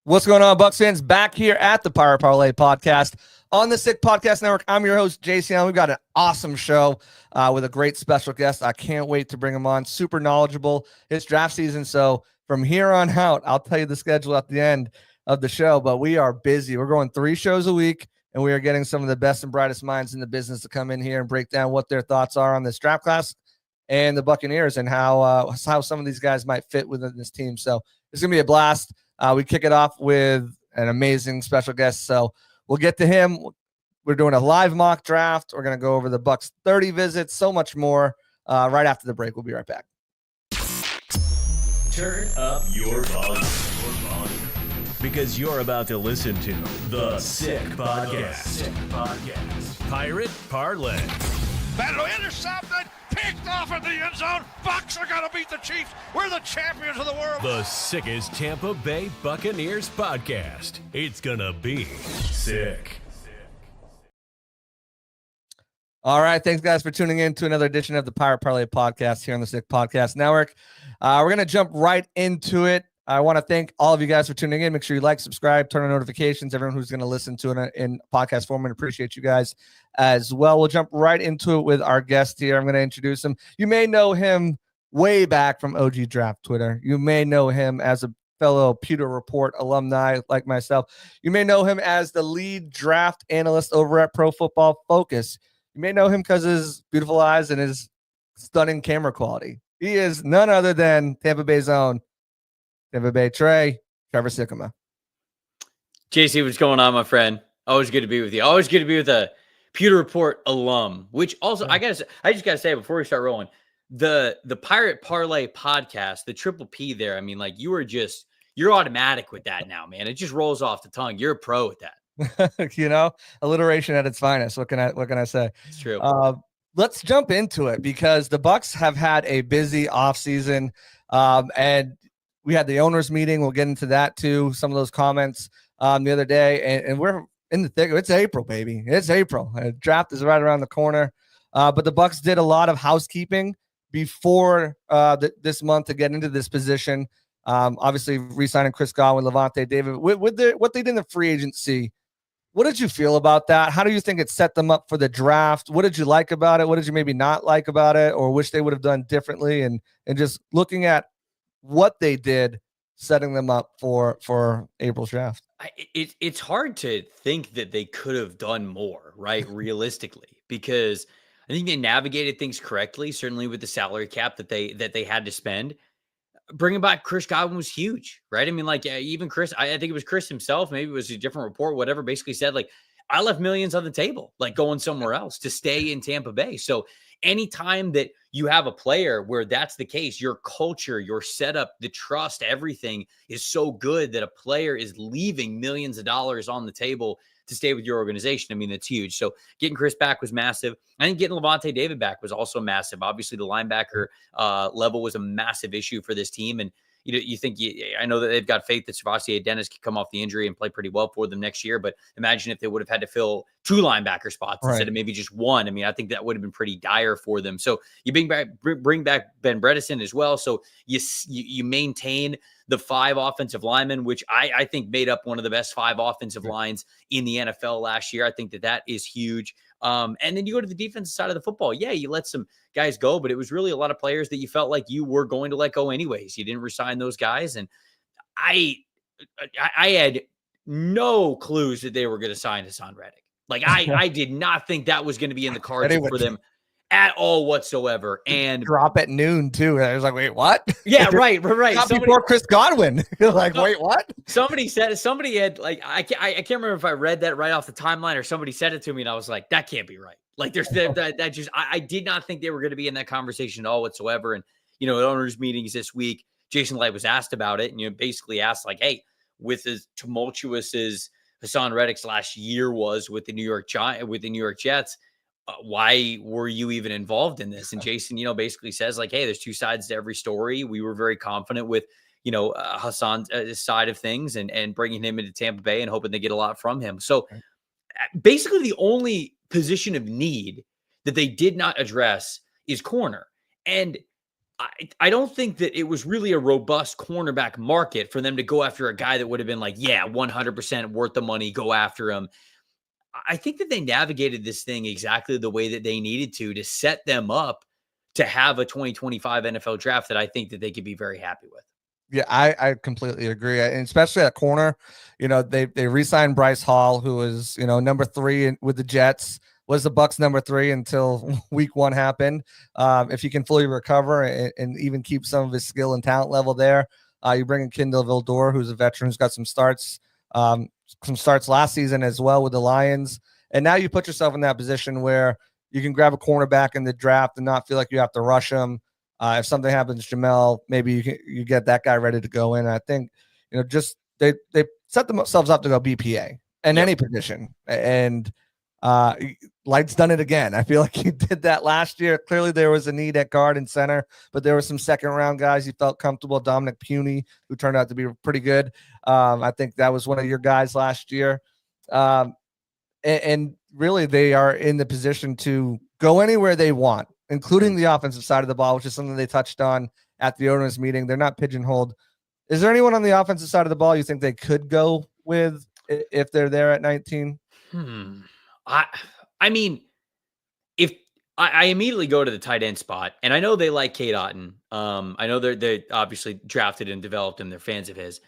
What's going on, Bucs fans? Back here at the Pirate Parlay podcast on the Sick Podcast Network. I'm your host, Jason. We've got an awesome show with a great special guest. I can't wait to bring him on. Super knowledgeable. It's draft season, so from here on out, I'll tell you the schedule at the end of the show, but we are busy. We're going 3 shows a week, and we are getting some of the best and brightest minds in the business to come in here and break down what their thoughts are on this draft class and the Buccaneers and how some of these guys might fit within this team. So it's going to be a blast. We kick it off with an amazing special guest, so we'll get to him. We're doing a live mock draft. We're going to go over the Bucs 30 visits, so much more right after the break. We'll be right back. Turn up your volume. Because you're about to listen to the Sick Podcast. Pirate Parlay. Battle intercepted, picked off in the end zone. Bucs are going to beat the Chiefs. We're the champions of the world. The sickest Tampa Bay Buccaneers podcast. It's going to be sick. All right. Thanks, guys, for tuning in to another edition of the Pirate Parlay podcast here on the Sick Podcast Network. We're going to jump right into it. I want to thank all of you guys for tuning in. Make sure you like, subscribe, turn on notifications. Everyone who's going to listen to it in podcast form, and appreciate you guys as well. We'll jump right into it with our guest here. I'm going to introduce him. You may know him way back from OG Draft Twitter. You may know him as a fellow Pewter Report alumni like myself. You may know him as the lead draft analyst over at Pro Football Focus. You may know him because of his beautiful eyes and his stunning camera quality. He is none other than Tampa Bay's own Tampa Bay Trevor Sikkema. JC, what's going on, my friend? Always good to be with you. Always good to be with a Pewter Report alum, which also I just gotta say before we start rolling, the Pirate Parlay podcast, the triple P there. I mean, like you're automatic with that now, man. It just rolls off the tongue. You're a pro with that. Alliteration at its finest. What can I say? It's true. Let's jump into it because the Bucs have had a busy offseason, and we had the owners meeting. We'll get into that too. Some of those comments the other day, and we're in the thick. It's April, baby. It's April. Draft is right around the corner. But the Bucs did a lot of housekeeping before this month to get into this position. Obviously, re-signing Chris Godwin, Levante David. With what they did in the free agency, what did you feel about that? How do you think it set them up for the draft? What did you like about it? What did you maybe not like about it, or wish they would have done differently? And just looking at what they did, setting them up for April's draft. It's hard to think that they could have done more, right? Realistically, because I think they navigated things correctly, certainly with the salary cap that they had to spend. Bringing back Chris Godwin was huge, right? I mean, like even Chris, I think it was Chris himself, maybe it was a different report, whatever, basically said like, I left millions on the table, like going somewhere else to stay in Tampa Bay. So anytime that you have a player where that's the case, your culture, your setup, the trust, everything is so good that a player is leaving millions of dollars on the table to stay with your organization. I mean, that's huge. So getting Chris back was massive. I think getting Levante David back was also massive. Obviously, the linebacker level was a massive issue for this team. And I know that they've got faith that Savassi Dennis can come off the injury and play pretty well for them next year. But imagine if they would have had to fill 2 linebacker spots instead of maybe just 1. I mean, I think that would have been pretty dire for them. So you bring back Ben Bredesen as well. So you maintain the 5 offensive linemen, which I think made up one of the best 5 offensive lines in the NFL last year. I think that is huge. And then you go to the defensive side of the football. Yeah, you let some guys go, but it was really a lot of players that you felt like you were going to let go anyways. You didn't resign those guys. And I had no clues that they were going to sign Hassan Reddick. Like I did not think that was going to be in the cards for them at all whatsoever. And drop at noon too. I was like, wait, what? Yeah, right. Before Chris Godwin. You're like, wait, what? Somebody had like, I can't remember if I read that right off the timeline or somebody said it to me and I was like, that can't be right. Like there's that just, I did not think they were going to be in that conversation at all whatsoever. And, at owners meetings this week, Jason Light was asked about it and, basically asked like, hey, with as tumultuous as Hassan Reddick's last year was with the New York Jets, why were you even involved in this? And Jason, basically says like, hey, there's 2 sides to every story. We were very confident with, Hassan's side of things and bringing him into Tampa Bay and hoping to get a lot from him. So basically the only position of need that they did not address is corner. And I don't think that it was really a robust cornerback market for them to go after a guy that would have been like, yeah, 100% worth the money, go after him. I think that they navigated this thing exactly the way that they needed to set them up to have a 2025 NFL draft that I think that they could be very happy with. Yeah, I completely agree. And especially at corner, they re-signed Bryce Hall, who was, number 3 with the Jets, was the Bucs number 3 until week 1 happened. If he can fully recover and even keep some of his skill and talent level there, you bring in Kindle Vildor, who's a veteran who's got some starts last season as well with the Lions. And now you put yourself in that position where you can grab a cornerback in the draft and not feel like you have to rush him. If something happens, Jamel, maybe you get that guy ready to go in. I think, just they set themselves up to go BPA in any position. And Light's done it again. I feel like he did that last year. Clearly there was a need at guard and center, but there were some second round guys he felt comfortable. Dominic Puny, who turned out to be pretty good. I think that was one of your guys last year. And really they are in the position to go anywhere they want, including the offensive side of the ball, which is something they touched on at the owners meeting. They're not pigeonholed. Is there anyone on the offensive side of the ball you think they could go with if they're there at 19? I mean, if I immediately go to the tight end spot, and I know they like Cade Otton. I know they obviously drafted and developed him. They're fans of his.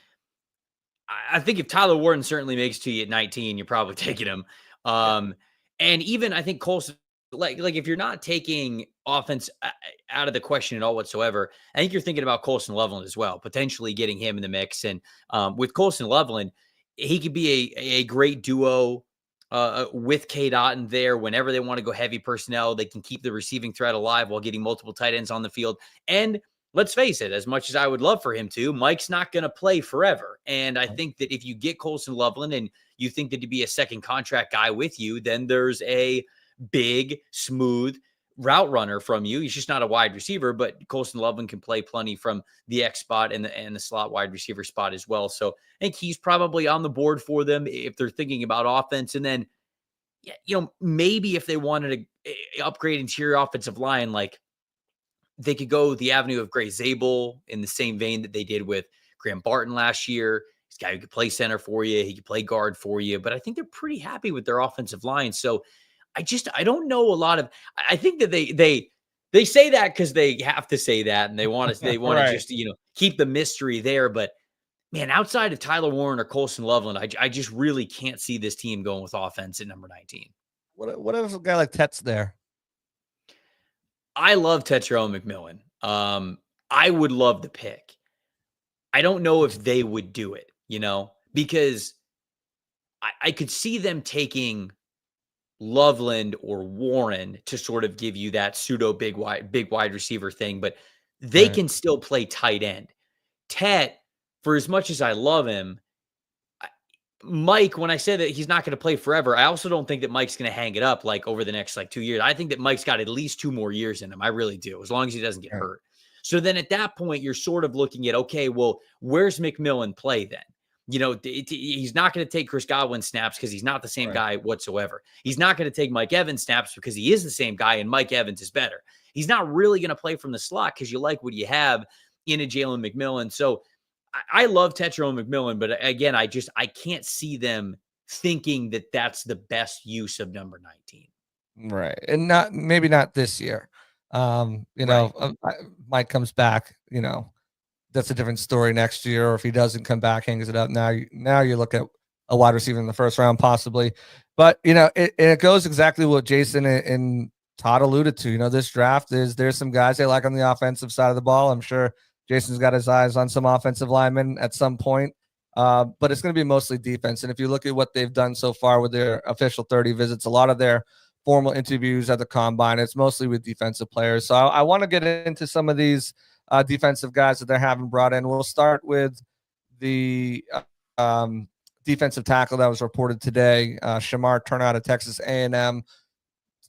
I think if Tyler Warren certainly makes to you at 19, you're probably taking him. And even I think Colson, like if you're not taking offense out of the question at all whatsoever, I think you're thinking about Colson Loveland as well, potentially getting him in the mix. And with Colson Loveland, he could be a great duo with Cade Otton there. Whenever they want to go heavy personnel, they can keep the receiving threat alive while getting multiple tight ends on the field. And let's face it, as much as I would love for him to, Mike's not going to play forever. And I think that if you get Colson Loveland and you think that to be a second contract guy with you, then there's a big, smooth route runner from you. He's just not a wide receiver, but Colson Loveland can play plenty from the X spot and the slot wide receiver spot as well. So I think he's probably on the board for them if they're thinking about offense. And then, maybe if they wanted to upgrade interior offensive line, like they could go the avenue of Gray Zabel in the same vein that they did with Graham Barton last year. He's a guy who could play center for you. He could play guard for you, but I think they're pretty happy with their offensive line. So I don't know a lot of, I think that they say that because they have to say that and they want to Right. just, keep the mystery there. But man, outside of Tyler Warren or Colson Loveland, I just really can't see this team going with offense at number 19. What if a guy like Tet's there? I love Tetron McMillan. I would love the pick. I don't know if they would do it, because I could see them taking Loveland or Warren to sort of give you that pseudo big wide receiver thing, but they can still play tight end. Tet, for as much as I love him, Mike, when I said that he's not going to play forever, I also don't think that Mike's going to hang it up like over the next 2 years. I think that Mike's got at least 2 more years in him. I really do, as long as he doesn't get hurt. So then at that point, you're sort of looking at, okay, well, where's McMillan play then? He's not going to take Chris Godwin snaps because he's not the same guy whatsoever. He's not going to take Mike Evans snaps because he is the same guy and Mike Evans is better. He's not really going to play from the slot because you like what you have in a Jalen McMillan. So I love Tetron McMillan, but again, I can't see them thinking that that's the best use of number 19. Right. And maybe not this year. Mike comes back, that's a different story next year. Or if he doesn't come back, hangs it up. Now you look at a wide receiver in the first round, possibly. But, it goes exactly what Jason and Todd alluded to. This draft there's some guys they like on the offensive side of the ball. I'm sure Jason's got his eyes on some offensive linemen at some point, but it's going to be mostly defense. And if you look at what they've done so far with their official 30 visits, a lot of their formal interviews at the combine, it's mostly with defensive players. So I want to get into some of these defensive guys that they haven't brought in. We'll start with the defensive tackle that was reported today, Shamar Turner out of Texas A&M.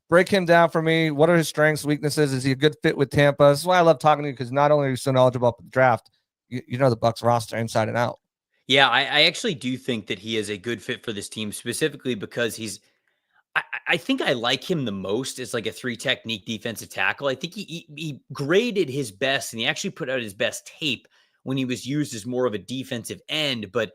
Break him down for me. What are his strengths, weaknesses? Is he a good fit with Tampa? This is why I love talking to you, because not only are you so knowledgeable about the draft, you know the Bucs roster inside and out. Yeah, I actually do think that he is a good fit for this team, specifically because I think I like him the most as like a 3 technique defensive tackle. I think he graded his best, and he actually put out his best tape when he was used as more of a defensive end. But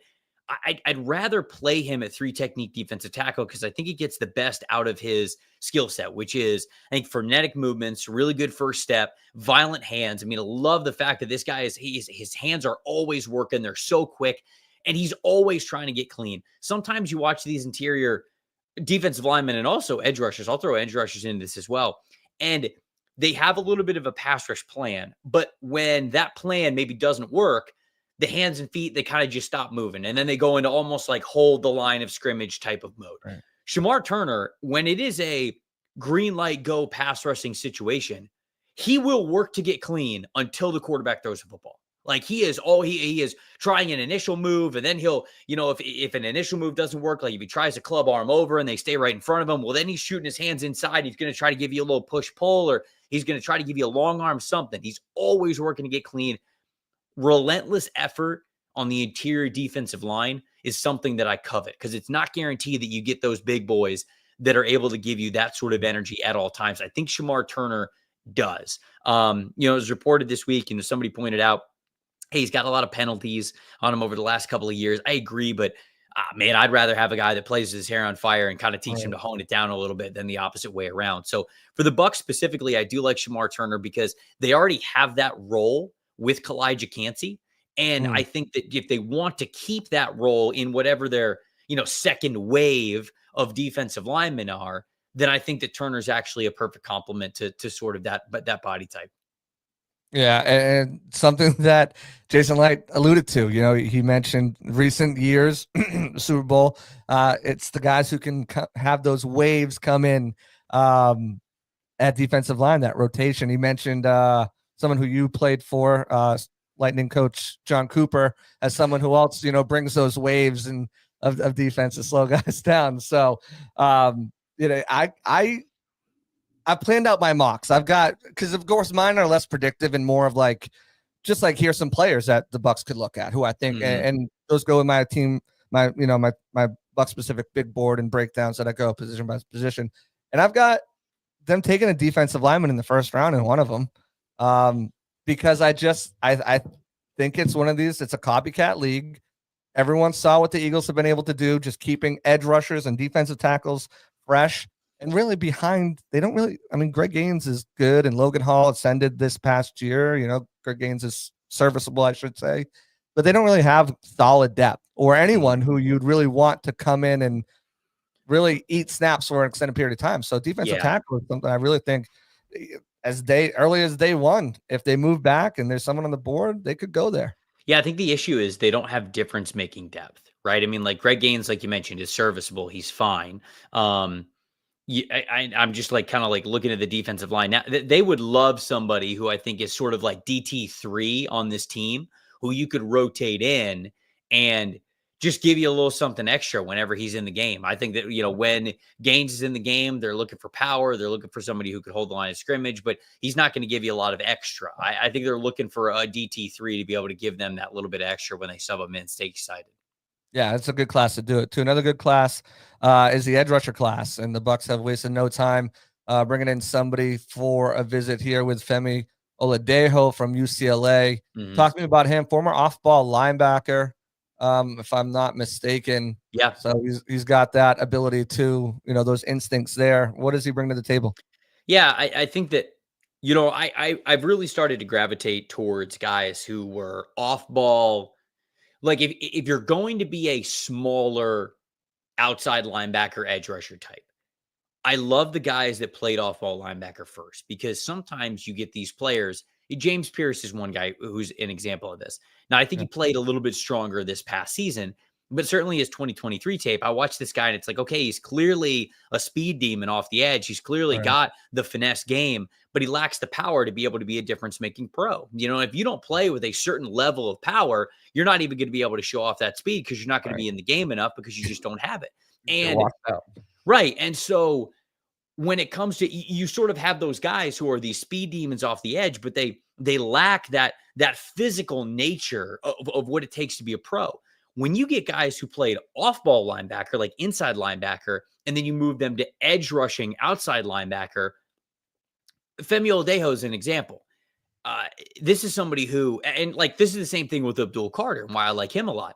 I'd rather play him at 3 technique defensive tackle because I think he gets the best out of his skill set, which is, I think, frenetic movements, really good first step, violent hands. I mean, I love the fact that this guy his hands are always working. They're so quick, and he's always trying to get clean. Sometimes you watch these interior defensive linemen and also edge rushers. I'll throw edge rushers into this as well. And they have a little bit of a pass rush plan, but when that plan maybe doesn't work, the hands and feet, they kind of just stop moving. And then they go into almost like hold the line of scrimmage type of mode. Right. Shamar Turner, when it is a green light go pass rushing situation, he will work to get clean until the quarterback throws the football. Like he is trying an initial move, and then he'll, if an initial move doesn't work, like if he tries to club arm over and they stay right in front of him, well, then he's shooting his hands inside. He's going to try to give you a little push pull, or he's going to try to give you a long arm something. He's always working to get clean. Relentless effort on the interior defensive line is something that I covet because it's not guaranteed that you get those big boys that are able to give you that sort of energy at all times. I think Shamar Turner does. It was reported this week, somebody pointed out, hey, he's got a lot of penalties on him over the last couple of years. I agree, but man, I'd rather have a guy that plays his hair on fire and kind of teach him to hone it down a little bit than the opposite way around. So for the Bucs specifically, I do like Shamar Turner because they already have that role with Kalijah Cansey. And I think that if they want to keep that role in whatever their, second wave of defensive linemen are, then I think that Turner's actually a perfect complement to sort of that body type. Yeah, and something that Jason Light alluded to, he mentioned recent years, Super Bowl. It's the guys who can have those waves come in at defensive line, that rotation. He mentioned someone who you played for, Lightning coach John Cooper, as someone who also, brings those waves and of defense to slow guys down. So, I planned out my mocks. I've got, because of course mine are less predictive and more of like, just like here's some players that the Bucs could look at who I think, and those go with my team, my Bucs specific big board and breakdowns that I go position by position. And I've got them taking a defensive lineman in the first round in one of them. Because I think it's one of these, it's a copycat league. Everyone saw what the Eagles have been able to do, just keeping edge rushers and defensive tackles fresh. And really behind, Greg Gaines is good, and Logan Hall ascended this past year. Greg Gaines is serviceable, I should say. But they don't really have solid depth or anyone who you'd really want to come in and really eat snaps for an extended period of time. So defensive tackle is something I really think early as day one, if they move back and there's someone on the board, they could go there. Yeah, I think the issue is they don't have difference-making depth, right? I mean, like Greg Gaines, like you mentioned, is serviceable. He's fine. I'm just like kind of like looking at the defensive line now. They would love somebody who I think is sort of like DT3 on this team, who you could rotate in and just give you a little something extra whenever he's in the game. I think that, when Gaines is in the game, they're looking for power. They're looking for somebody who could hold the line of scrimmage, but he's not going to give you a lot of extra. I think they're looking for a DT3 to be able to give them that little bit extra when they sub them in. Stay excited. Yeah, it's a good class to do it too. Another good class is the edge rusher class, and the Bucs have wasted no time bringing in somebody for a visit here with Femi Oladejo from UCLA. Talk to me about him, former off-ball linebacker, if I'm not mistaken. Yeah. So he's got that ability to, those instincts there. What does he bring to the table? Yeah, I think that, I've really started to gravitate towards guys who were off-ball. Like if you're going to be a smaller outside linebacker, edge rusher type, I love the guys that played off-ball linebacker first, because sometimes you get these players. James Pierce is one guy who's an example of this. Now, I think he played a little bit stronger this past season, but certainly his 2023 tape, I watched this guy and it's like, okay, he's clearly a speed demon off the edge. He's clearly got the finesse game, but he lacks the power to be able to be a difference-making pro. If you don't play with a certain level of power, you're not even going to be able to show off that speed because you're not going to be in the game enough because you just don't have it. And right. And so when it comes to, you sort of have those guys who are these speed demons off the edge, but they lack that physical nature of what it takes to be a pro. When you get guys who played off-ball linebacker, like inside linebacker, and then you move them to edge rushing outside linebacker. Femi Oladejo is an example. This is somebody who, and like this is the same thing with Abdul Carter and why I like him a lot.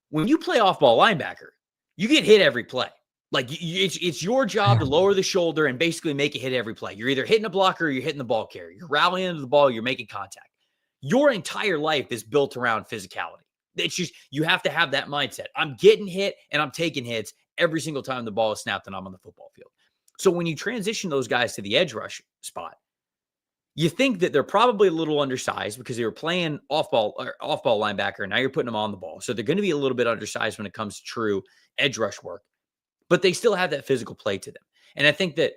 When you play off-ball linebacker, you get hit every play. Like it's your job to lower the shoulder and basically make a hit every play. You're either hitting a blocker or you're hitting the ball carrier. You're rallying into the ball, you're making contact. Your entire life is built around physicality. It's just, you have to have that mindset. I'm getting hit and I'm taking hits every single time the ball is snapped and I'm on the football field. So when you transition those guys to the edge rush spot, you think that they're probably a little undersized because they were playing off-ball linebacker, and now you're putting them on the ball. So they're going to be a little bit undersized when it comes to true edge rush work, but they still have that physical play to them. And I think that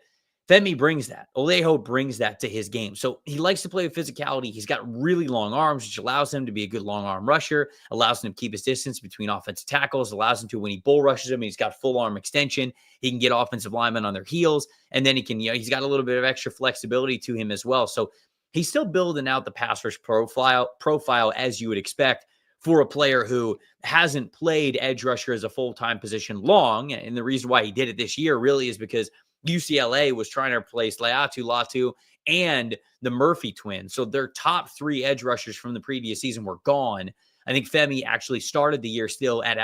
Femi brings that. Olejo brings that to his game. So he likes to play with physicality. He's got really long arms, which allows him to be a good long arm rusher, allows him to keep his distance between offensive tackles, allows him to, when he bull rushes him, he's got full arm extension. He can get offensive linemen on their heels. And then he can, he's got a little bit of extra flexibility to him as well. So he's still building out the pass rush profile as you would expect for a player who hasn't played edge rusher as a full-time position long. And the reason why he did it this year really is because UCLA was trying to replace Latu, and the Murphy twins. So their top 3 edge rushers from the previous season were gone. I think Femi actually started the year still at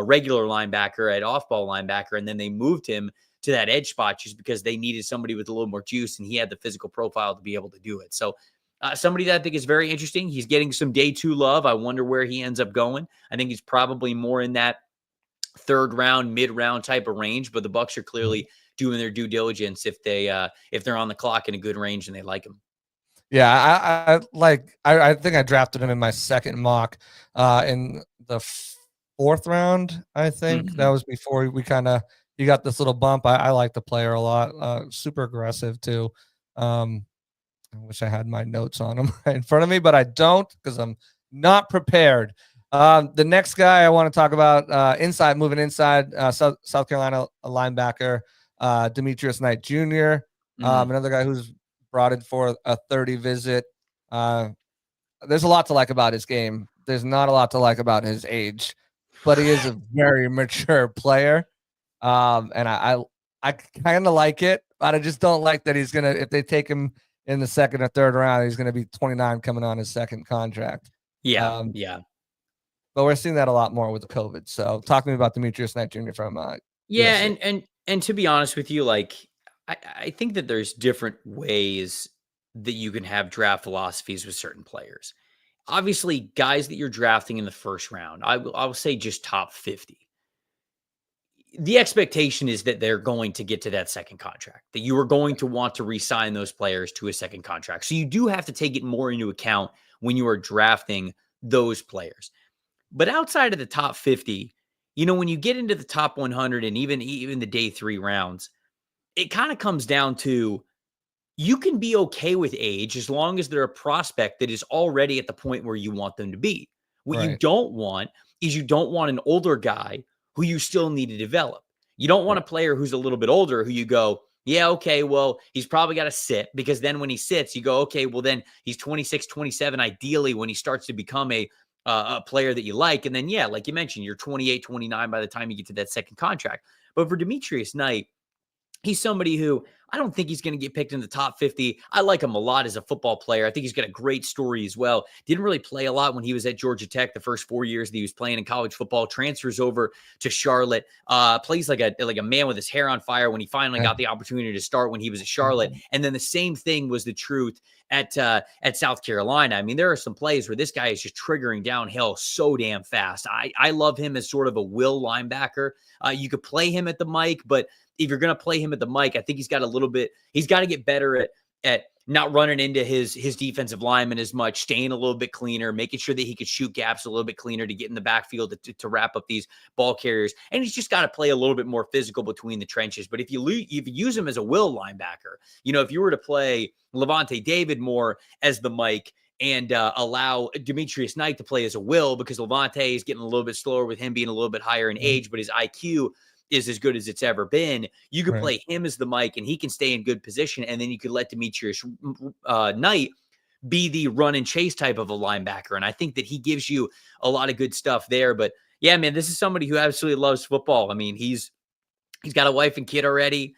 regular linebacker, at off-ball linebacker, and then they moved him to that edge spot just because they needed somebody with a little more juice, and he had the physical profile to be able to do it. So somebody that I think is very interesting. He's getting some day 2 love. I wonder where he ends up going. I think he's probably more in that 3rd round, mid-round type of range, but the Bucs are clearly doing their due diligence if they're on the clock in a good range and they like him. Yeah, I think I drafted him in my second mock in the 4th round. I think that was before he got this little bump. I like the player a lot. Super aggressive too. I wish I had my notes on him in front of me, but I don't because I'm not prepared. The next guy I want to talk about, moving inside, South Carolina linebacker, Demetrius Knight Jr., another guy who's brought in for a 30 visit. There's a lot to like about his game. There's not a lot to like about his age, but he is a very mature player. And I kind of like it, but I just don't like that he's going to, if they take him in the 2nd or 3rd round, he's going to be 29 coming on his 2nd contract. Yeah. But we're seeing that a lot more with COVID. So talk to me about Demetrius Knight Jr. from and to be honest with you, like I think that there's different ways that you can have draft philosophies with certain players. Obviously, guys that you're drafting in the 1st round, I will say just top 50. The expectation is that they're going to get to that 2nd contract, that you are going to want to re-sign those players to a 2nd contract. So you do have to take it more into account when you are drafting those players. But outside of the top 50, when you get into the top 100 and even the day 3 rounds, it kind of comes down to, you can be okay with age as long as they're a prospect that is already at the point where you want them to be. What you don't want is you don't want an older guy who you still need to develop. You don't want a player who's a little bit older who you go, yeah, okay, well, he's probably got to sit, because then when he sits, you go, okay, well, then he's 26, 27, ideally when he starts to become a player that you like. And then, yeah, like you mentioned, you're 28, 29 by the time you get to that 2nd contract. But for Demetrius Knight, he's somebody who I don't think he's going to get picked in the top 50. I like him a lot as a football player. I think he's got a great story as well. Didn't really play a lot when he was at Georgia Tech the first 4 years that he was playing in college football. Transfers over to Charlotte. Plays like a man with his hair on fire when he finally got the opportunity to start when he was at Charlotte. And then the same thing was the truth at South Carolina. I mean, there are some plays where this guy is just triggering downhill so damn fast. I love him as sort of a will linebacker. You could play him at the mic, but if you're going to play him at the mic, I think he's got to get better at not running into his defensive lineman as much, staying a little bit cleaner, making sure that he could shoot gaps a little bit cleaner to get in the backfield to wrap up these ball carriers. And he's just got to play a little bit more physical between the trenches. But if you use him as a will linebacker, if you were to play Levante David more as the mic and allow Demetrius Knight to play as a will, because Levante is getting a little bit slower with him being a little bit higher in age, but his IQ is as good as it's ever been. You could play him as the mic and he can stay in good position. And then you could let Demetrius Knight be the run and chase type of a linebacker. And I think that he gives you a lot of good stuff there. But yeah, man, this is somebody who absolutely loves football. I mean, he's He's got a wife and kid already.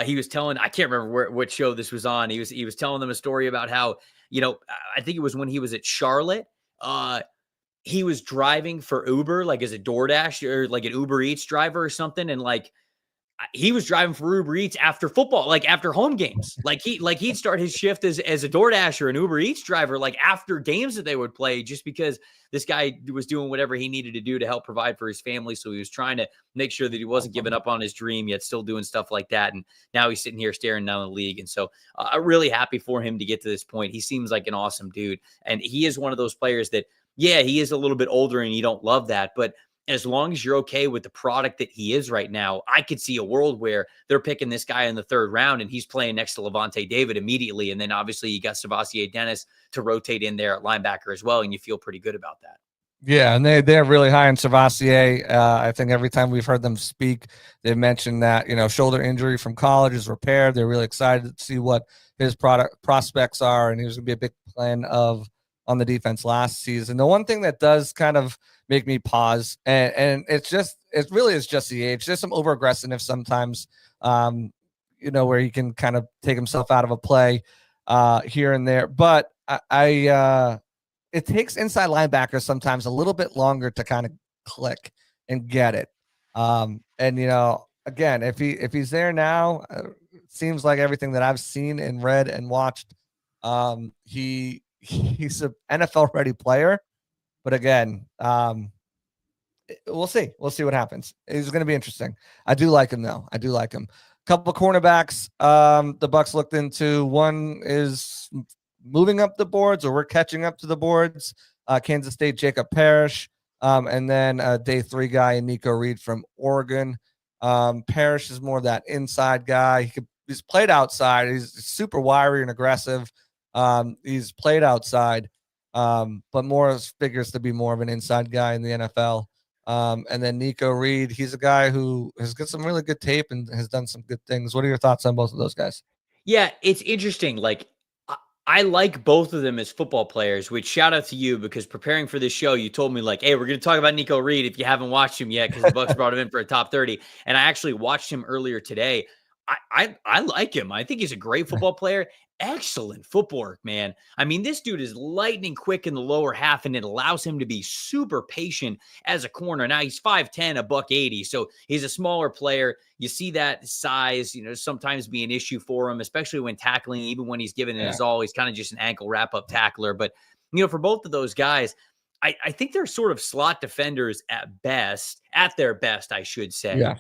He was telling, I can't remember what show this was on. He was telling them a story about how, I think it was when he was at Charlotte. He was driving for Uber, like as a DoorDash or like an Uber Eats driver or something. And like, he was driving for Uber Eats after football, like after home games. He'd start his shift as a DoorDash or an Uber Eats driver, like after games that they would play, just because this guy was doing whatever he needed to do to help provide for his family. So he was trying to make sure that he wasn't giving up on his dream, yet still doing stuff like that. And now he's sitting here staring down the league. And so I'm really happy for him to get to this point. He seems like an awesome dude. And he is one of those players that, yeah, he is a little bit older and you don't love that, but as long as you're okay with the product that he is right now, I could see a world where they're picking this guy in the 3rd round and he's playing next to Levante David immediately. And then obviously you got Savasier Dennis to rotate in there at linebacker as well. And you feel pretty good about that. Yeah, and they're really high on Savasier. I think every time we've heard them speak, they've mentioned that, shoulder injury from college is repaired. They're really excited to see what his prospects are. And he was going to be a big plan on the defense last season. The one thing that does kind of make me pause, and it really is just the age. There's some over aggressiveness sometimes, where he can kind of take himself out of a play here and there. But it takes inside linebackers sometimes a little bit longer to kind of click and get it. Again, if he's there now, it seems like everything that I've seen and read and watched, he's an NFL ready player. But again, we'll see. We'll see what happens. It's going to be interesting. I do like him, though. I do like him. A couple of cornerbacks the Bucs looked into. One is moving up the boards, or we're catching up to the boards. Kansas State, Jacob Parrish. And then day 3 guy, Nico Reed from Oregon. Parrish is more that inside guy. He's played outside. He's super wiry and aggressive. He's played outside. But more figures to be more of an inside guy in the NFL. And then Nico Reed, he's a guy who has got some really good tape and has done some good things. What are your thoughts on both of those guys? Yeah, it's interesting. Like, I like both of them as football players, which shout out to you, because preparing for this show, you told me like, hey, we're going to talk about Nico Reed if you haven't watched him yet, because the Bucs brought him in for a top 30. And I actually watched him earlier today. I like him. I think he's a great football player. Excellent footwork, man. I mean, this dude is lightning quick in the lower half, and it allows him to be super patient as a corner. Now he's 5'10", $180, so he's a smaller player. You see that size, sometimes be an issue for him, especially when tackling. Even when he's given it his all, he's kind of just an ankle wrap-up tackler. But for both of those guys, I think they're sort of slot defenders at their best, I should say. Yeah.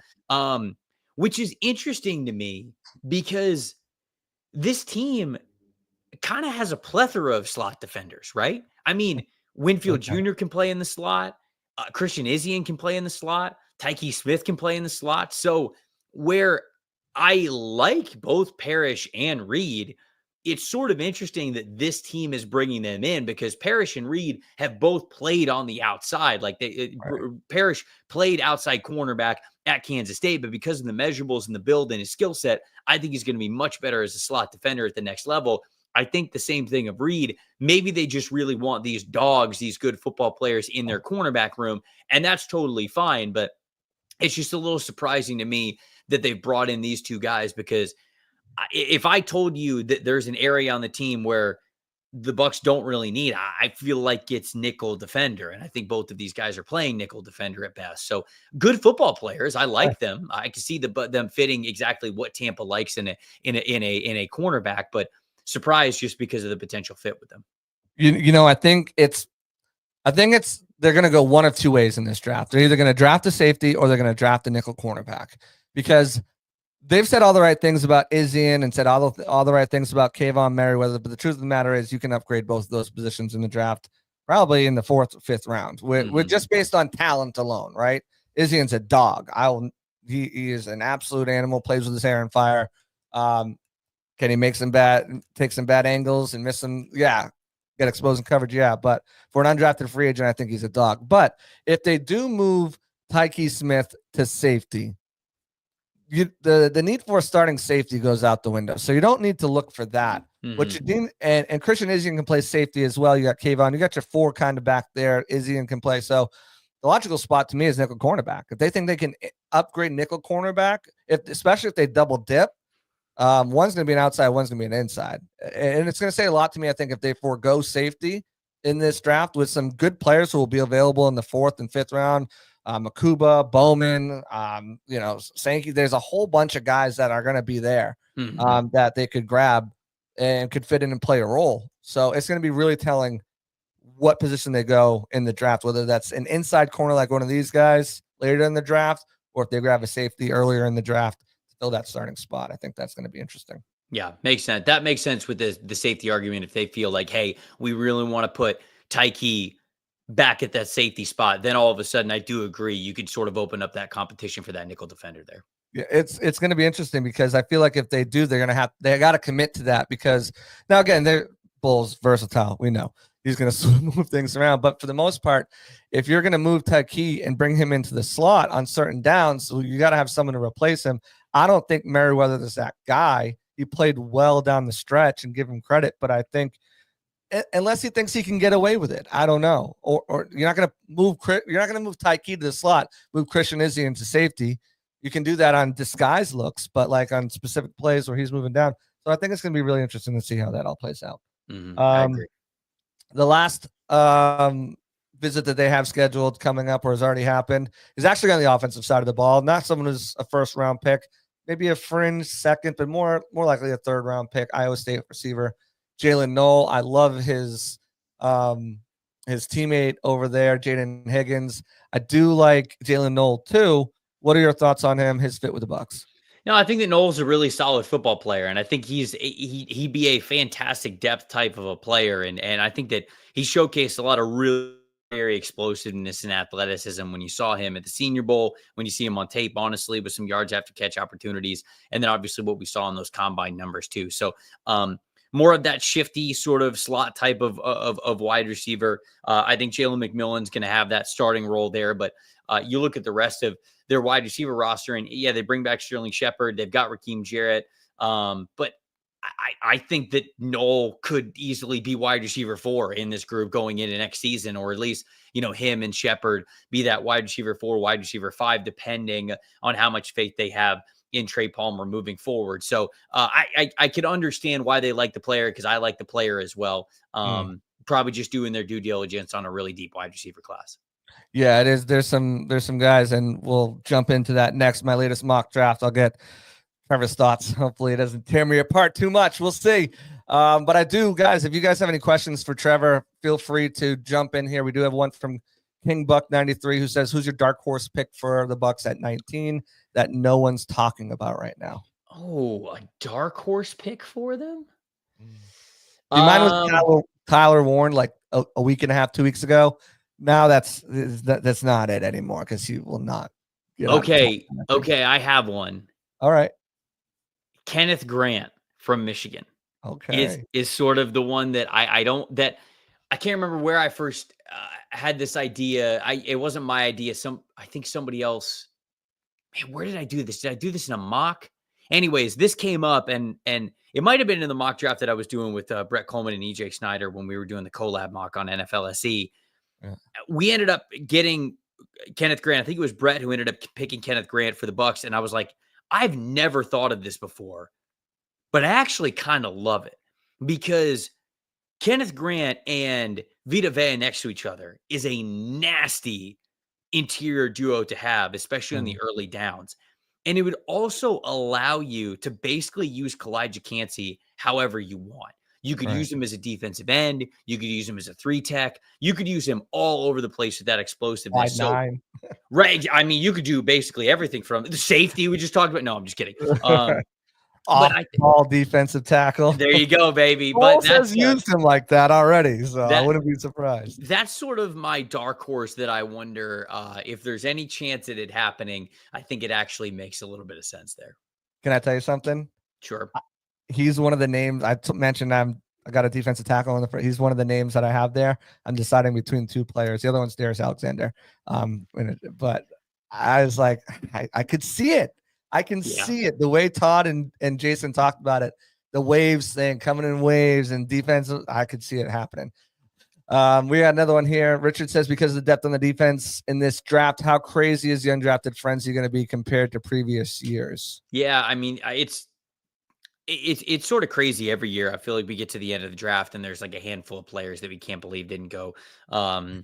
Which is interesting to me, because this team kind of has a plethora of slot defenders, right? I mean, Winfield Jr. can play in the slot. Christian Izien can play in the slot. Tyke Smith can play in the slot. So where I like both Parrish and Reed, it's sort of interesting that this team is bringing them in, because Parrish and Reed have both played on the outside. Like Parrish played outside cornerback at Kansas State, but because of the measurables and the build and his skill set, I think he's going to be much better as a slot defender at the next level. I think the same thing of Reed. Maybe they just really want these dogs, these good football players in their cornerback room, and that's totally fine. But it's just a little surprising to me that they've brought in these two guys, because if I told you that there's an area on the team where the Bucs don't really need, I feel like it's nickel defender. And I think both of these guys are playing nickel defender at best. So good football players. I like them. I can see them fitting exactly what Tampa likes in a cornerback, but surprised just because of the potential fit with them. I think they're going to go one of two ways in this draft. They're either going to draft a safety or they're going to draft a nickel cornerback, because they've said all the right things about Izien and said all the right things about Kayvon Merriweather, but the truth of the matter is you can upgrade both of those positions in the draft probably in the 4th or 5th round. We're just based on talent alone, right? Izien's a dog. He is an absolute animal, plays with his hair on fire. Can he take some bad angles and miss them? Yeah. Get exposed in coverage? Yeah. But for an undrafted free agent, I think he's a dog. But if they do move Tyke Smith to safety, the need for a starting safety goes out the window. So you don't need to look for that. What you need, and Christian Izien can play safety as well. You got Kayvon, you got your 4 kind of back there. Izien can play. So the logical spot to me is nickel cornerback. If they think they can upgrade nickel cornerback, especially if they double dip, one's going to be an outside, one's going to be an inside. And it's going to say a lot to me, I think, if they forego safety in this draft with some good players who will be available in the 4th and 5th round. Makuba, Bowman, Sankey. There's a whole bunch of guys that are going to be there that they could grab and could fit in and play a role. So it's going to be really telling what position they go in the draft, whether that's an inside corner like one of these guys later in the draft, or if they grab a safety earlier in the draft to fill that starting spot. I think that's going to be interesting. Yeah, makes sense. That makes sense with the safety argument. If they feel like, hey, we really want to put Tyke back at that safety spot, then all of a sudden I do agree. You could sort of open up that competition for that nickel defender there. Yeah, it's going to be interesting because I feel like if they do, they got to commit to that, because now again, they're Bull's versatile. We know he's going to move things around, but for the most part, if you're going to move Tyke and bring him into the slot on certain downs, so you got to have someone to replace him. I don't think Merriweather is that guy. He played well down the stretch and give him credit, but I think unless he thinks he can get away with it, I don't know. Or you're not going to move Tyke to the slot, move Christian Izzy into safety. You can do that on disguise looks, but like on specific plays where he's moving down. So I think it's going to be really interesting to see how that all plays out. I agree. The last visit that they have scheduled coming up or has already happened is actually on the offensive side of the ball. Not someone who's a first-round pick, maybe a fringe second, but more likely a third-round pick, Iowa State receiver Jalen Knoll. I love his teammate over there, Jaden Higgins. I do like Jalen Knoll too. What are your thoughts on him, his fit with the Bucs? No, I think that Knoll's a really solid football player, and I think he'd be a fantastic depth type of a player, and I think that he showcased a lot of really very explosiveness and athleticism when you saw him at the Senior Bowl, when you see him on tape, honestly, with some yards after catch opportunities, and then obviously what we saw in those combine numbers too. So more of that shifty sort of slot type of wide receiver. I think Jalen McMillan's going to have that starting role there, but you look at the rest of their wide receiver roster, and yeah, they bring back Sterling Shepard. They've got Raheem Jarrett. But I think that Knoll could easily be wide receiver 4 in this group going into next season, or at least, him and Shepard be that wide receiver 4, wide receiver 5, depending on how much faith they have in Trey Palmer moving forward. So I could understand why they like the player, because I like the player as well. Probably just doing their due diligence on a really deep wide receiver class. Yeah, it is. There's some guys, and we'll jump into that next. My latest mock draft. I'll get Trevor's thoughts. Hopefully it doesn't tear me apart too much. We'll see. But I do, guys, if you guys have any questions for Trevor, feel free to jump in here. We do have one from King Buck 93 who says, who's your dark horse pick for the Bucs at 19 that no one's talking about right now? Oh, a dark horse pick for them? Mine was Tyler Warren like a week and a half, 2 weeks ago. Now that's not it anymore, because he will not. Okay, I have one. All right. Kenneth Grant from Michigan. Okay. Is sort of the one that I can't remember where I first had this idea. It wasn't my idea. I think somebody else. Man, where did I do this? Did I do this in a mock? Anyways, this came up, and it might have been in the mock draft that I was doing with Brett Coleman and EJ Snyder when we were doing the collab mock on NFL SE. Yeah. We ended up getting Kenneth Grant. I think it was Brett who ended up picking Kenneth Grant for the Bucs, and I was like, I've never thought of this before, but I actually kind of love it, because Kenneth Grant and Vita Vea next to each other is a nasty interior duo to have, especially in the early downs. And it would also allow you to basically use Kalijah Kancey however you want. You could use him as a defensive end. You could use him as a 3-tech. You could use him all over the place with that explosiveness. Right. I mean, you could do basically everything from the safety we just talked about. No, I'm just kidding. All defensive tackle. There you go, baby. But that's used him like that already, so I wouldn't be surprised. That's sort of my dark horse that I wonder if there's any chance at it happening. I think it actually makes a little bit of sense there. Can I tell you something? Sure. He's one of the names I mentioned. I got a defensive tackle on the front. He's one of the names that I have there. I'm deciding between two players. The other one's Darius Alexander. But I was like, I could see it. I can see it. The way Todd and Jason talked about it, the waves thing coming in waves and defense. I could see it happening. We got another one here. Richard says, because of the depth on the defense in this draft, how crazy is the undrafted frenzy going to be compared to previous years? Yeah, I mean, it's sort of crazy every year. I feel like we get to the end of the draft and there's like a handful of players that we can't believe didn't go. Yeah.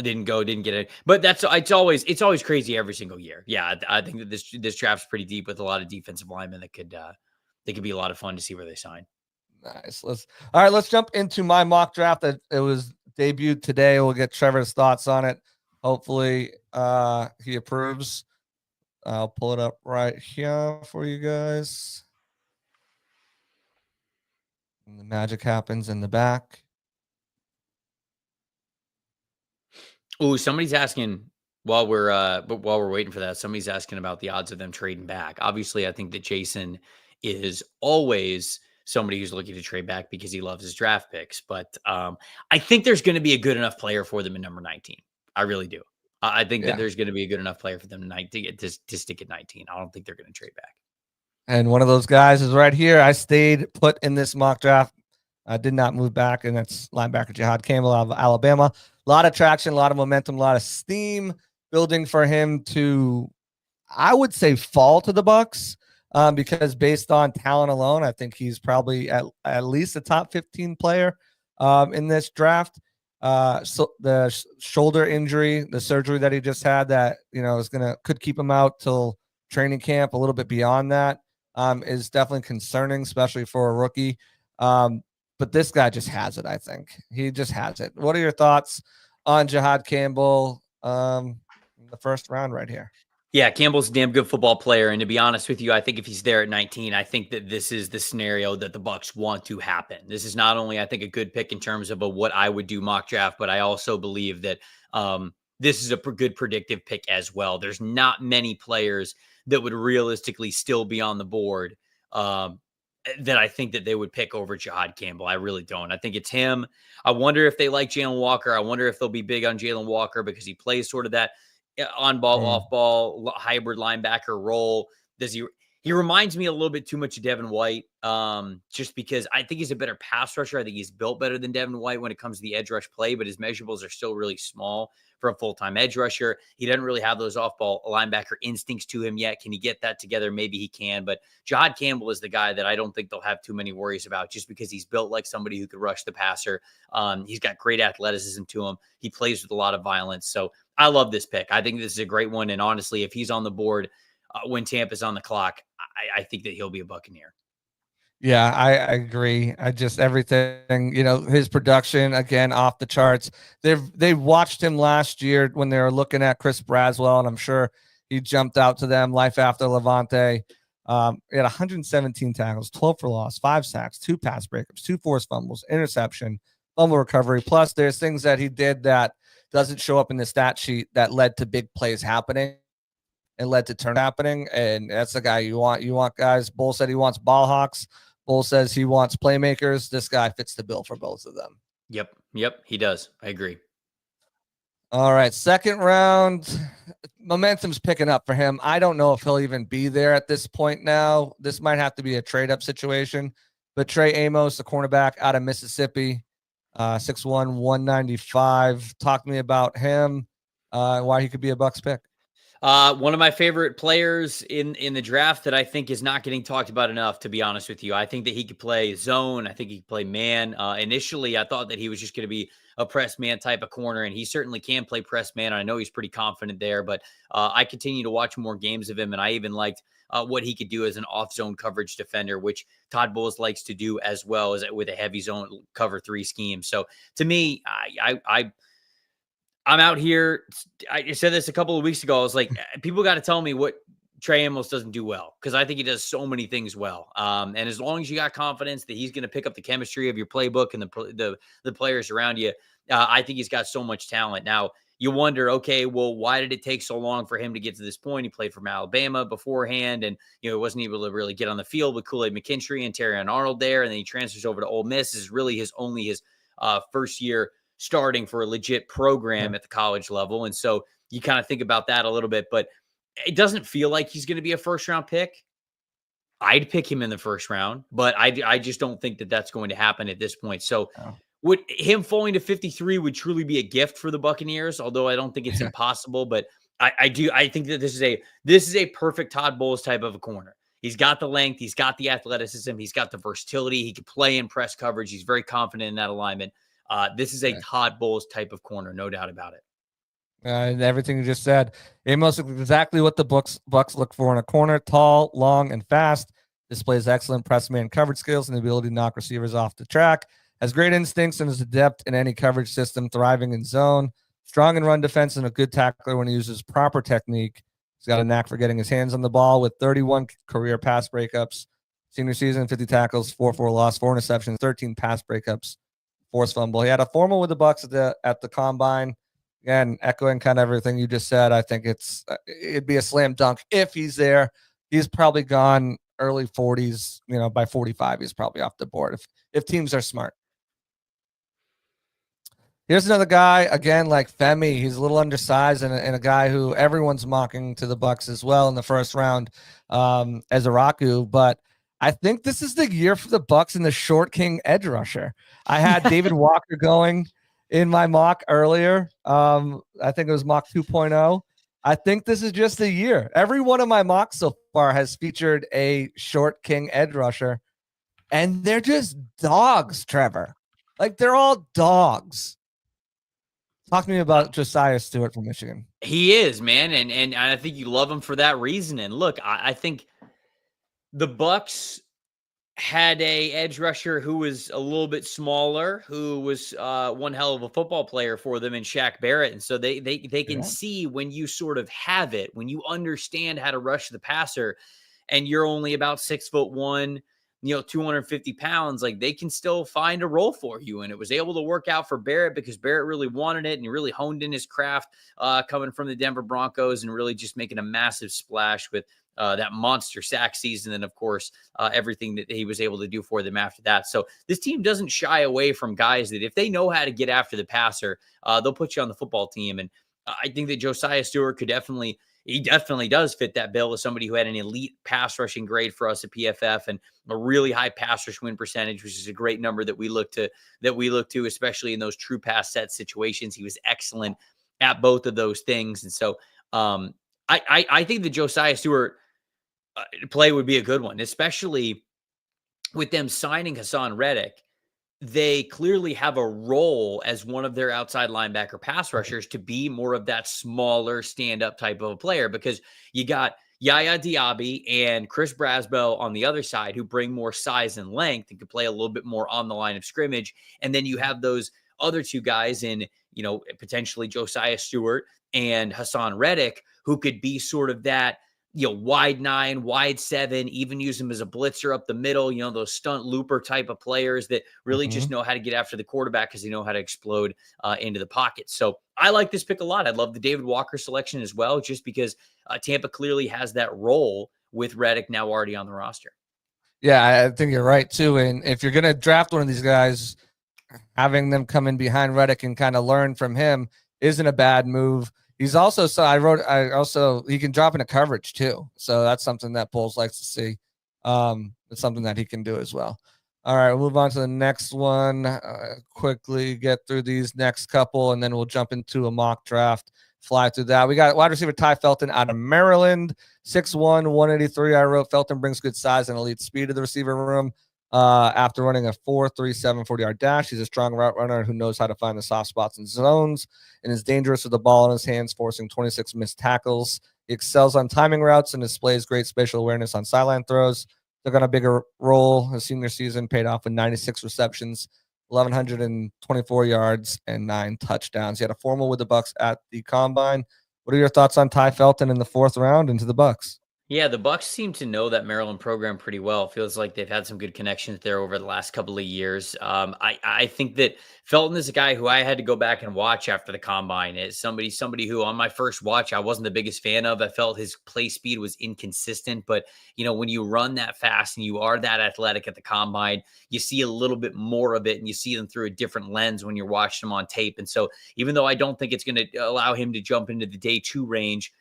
Didn't get it. But it's always crazy every single year. Yeah, I think that this draft's pretty deep with a lot of defensive linemen that could be a lot of fun to see where they sign. Nice. Let's jump into my mock draft. That it was debuted today. We'll get Trevor's thoughts on it. Hopefully, he approves. I'll pull it up right here for you guys. And the magic happens in the back. Oh, somebody's asking while we're waiting for that. Somebody's asking about the odds of them trading back. Obviously, I think that Jason is always somebody who's looking to trade back because he loves his draft picks. But I think there's going to be a good enough player for them in number 19. I really do. I think that there's going to be a good enough player for them to stick at 19. I don't think they're going to trade back. And one of those guys is right here. I stayed put in this mock draft. I did not move back, and that's linebacker Jihad Campbell out of Alabama. A lot of traction, a lot of momentum, a lot of steam building for him to, I would say, fall to the Bucs, because based on talent alone, I think he's probably at least a top 15 player in this draft. So the shoulder injury, the surgery that he just had, that could keep him out till training camp, a little bit beyond that, is definitely concerning, especially for a rookie. But this guy just has it. I think he just has it. What are your thoughts on Jihad Campbell in the first round right here? Yeah, Campbell's a damn good football player. And to be honest with you, I think if he's there at 19, I think that this is the scenario that the Bucs want to happen. This is not only, I think, a good pick in terms of what I would do mock draft, but I also believe that this is a good predictive pick as well. There's not many players that would realistically still be on the board that I think that they would pick over Jihad Campbell. I really don't. I think it's him. I wonder if they like Jalen Walker. I wonder if they'll be big on Jalen Walker because he plays sort of that on-ball, off-ball, hybrid linebacker role. He reminds me a little bit too much of Devin White, just because I think he's a better pass rusher. I think he's built better than Devin White when it comes to the edge rush play, but his measurables are still really small for a full-time edge rusher. He doesn't really have those off-ball linebacker instincts to him yet. Can he get that together? Maybe he can, but Jihad Campbell is the guy that I don't think they'll have too many worries about just because he's built like somebody who could rush the passer. He's got great athleticism to him. He plays with a lot of violence. So I love this pick. I think this is a great one. And honestly, if he's on the board when Tampa's on the clock, I think that he'll be a Buccaneer. Yeah, I agree. Everything, his production, again, off the charts. They watched him last year when they were looking at Chris Braswell, and I'm sure he jumped out to them life after Levante. He had 117 tackles, 12 for loss, 5 sacks, 2 pass breakups, 2 forced fumbles, interception, fumble recovery. Plus, there's things that he did that doesn't show up in the stat sheet that led to big plays happening and led to turn happening. And that's the guy you want. You want guys. Bull said he wants ball hawks. Bull says he wants playmakers. This guy fits the bill for both of them. Yep, he does. I agree. All right, second round, momentum's picking up for him. I don't know if he'll even be there at this point now. This might have to be a trade-up situation. But Trey Amos, the cornerback out of Mississippi, 6'1", 195. Talk to me about him, why he could be a Bucs pick. One of my favorite players in the draft that I think is not getting talked about enough, to be honest with you. I think that he could play zone. I think he could play man. Initially, I thought that he was just going to be a press man type of corner, and he certainly can play press man. I know he's pretty confident there, but I continue to watch more games of him, and I even liked what he could do as an off-zone coverage defender, which Todd Bowles likes to do as well as with a heavy zone cover 3 scheme. So to me, I'm out here. I said this a couple of weeks ago. I was like, people got to tell me what Trey Amos doesn't do well, because I think he does so many things well. And as long as you got confidence that he's going to pick up the chemistry of your playbook and the players around you, I think he's got so much talent. Now, you wonder, okay, well, why did it take so long for him to get to this point? He played from Alabama beforehand, and he wasn't able to really get on the field with Kool-Aid McKinstry and Terrion Arnold there, and then he transfers over to Ole Miss. This is really his first year starting for a legit program at the college level. And so you kind of think about that a little bit, but it doesn't feel like he's going to be a first round pick. I'd pick him in the first round, but I just don't think that that's going to happen at this point. So would him falling to 53 would truly be a gift for the Buccaneers, although I don't think it's impossible. But I think that this is a perfect Todd Bowles type of a corner. He's got the length, he's got the athleticism, he's got the versatility. He can play in press coverage. He's very confident in that alignment. This is a Todd Bowles type of corner, no doubt about it. And everything you just said, Amos is exactly what the Bucs look for in a corner: tall, long, and fast. Displays excellent press man coverage skills and the ability to knock receivers off the track. Has great instincts and is adept in any coverage system, thriving in zone. Strong in run defense and a good tackler when he uses proper technique. He's got a knack for getting his hands on the ball with 31 career pass breakups. Senior season, 50 tackles, 4 loss, 4 interceptions, 13 pass breakups, forced fumble. He had a formal with the Bucs at the combine. Again, echoing kind of everything you just said. I think it'd be a slam dunk if he's there. He's probably gone early 40s. By 45, he's probably off the board if teams are smart. Here's another guy, again, like Femi. He's a little undersized and a guy who everyone's mocking to the Bucs as well in the first round as Araku. But I think this is the year for the Bucs in the short king edge rusher. I had David Walker going in my mock earlier. I think it was mock 2.0. I think this is just a year. Every one of my mocks so far has featured a short king edge rusher, and they're just dogs, Trevor. Like, they're all dogs. Talk to me about Josiah Stewart from Michigan. He is, man, and I think you love him for that reason. And look, I think the Bucs had a edge rusher who was a little bit smaller, who was one hell of a football player for them in Shaq Barrett. And so they can see when you sort of have it, when you understand how to rush the passer, and you're only about 6'1", 250 pounds, like they can still find a role for you. And it was able to work out for Barrett because Barrett really wanted it and he really honed in his craft coming from the Denver Broncos and really just making a massive splash with that monster sack season. And of course, everything that he was able to do for them after that. So this team doesn't shy away from guys that if they know how to get after the passer, they'll put you on the football team. And I think that Josiah Stewart he definitely does fit that bill as somebody who had an elite pass rushing grade for us at PFF and a really high pass rush win percentage, which is a great number that we look to, especially in those true pass set situations. He was excellent at both of those things. And so I think the Josiah Stewart play would be a good one, especially with them signing Hassan Reddick. They clearly have a role as one of their outside linebacker pass rushers to be more of that smaller stand-up type of a player, because you got Yaya Diaby and Chris Braswell on the other side who bring more size and length and can play a little bit more on the line of scrimmage. And then you have those other two guys in, potentially Josiah Stewart and Hassan Reddick, who could be sort of that, wide 9, wide 7, even use him as a blitzer up the middle, those stunt looper type of players that really just know how to get after the quarterback because they know how to explode into the pocket. So I like this pick a lot. I love the David Walker selection as well, just because Tampa clearly has that role with Reddick now already on the roster. Yeah, I think you're right too. And if you're going to draft one of these guys, having them come in behind Reddick and kind of learn from him isn't a bad move. He's also, he can drop into coverage too. So that's something that Bowles likes to see. It's something that he can do as well. All right, we'll move on to the next one. Quickly get through these next couple, and then we'll jump into a mock draft, fly through that. We got wide receiver Ty Felton out of Maryland, 6'1", 183. I wrote Felton brings good size and elite speed to the receiver room. After running a 4.37 40-yard dash, he's a strong route runner who knows how to find the soft spots and zones and is dangerous with the ball in his hands, forcing 26 missed tackles. He excels on timing routes and displays great spatial awareness on sideline throws. Took on a bigger role his senior season, paid off with 96 receptions, 1,124 yards, and 9 touchdowns. He had a formal with the Bucs at the combine. What are your thoughts on Ty Felton in the 4th round into the Bucs? Yeah, the Bucs seem to know that Maryland program pretty well. It feels like they've had some good connections there over the last couple of years. I think that Felton is a guy who I had to go back and watch after the combine. It's somebody who on my first watch I wasn't the biggest fan of. I felt his play speed was inconsistent, but when you run that fast and you are that athletic at the combine, you see a little bit more of it and you see them through a different lens when you're watching them on tape. And so even though I don't think it's going to allow him to jump into the day 2 range,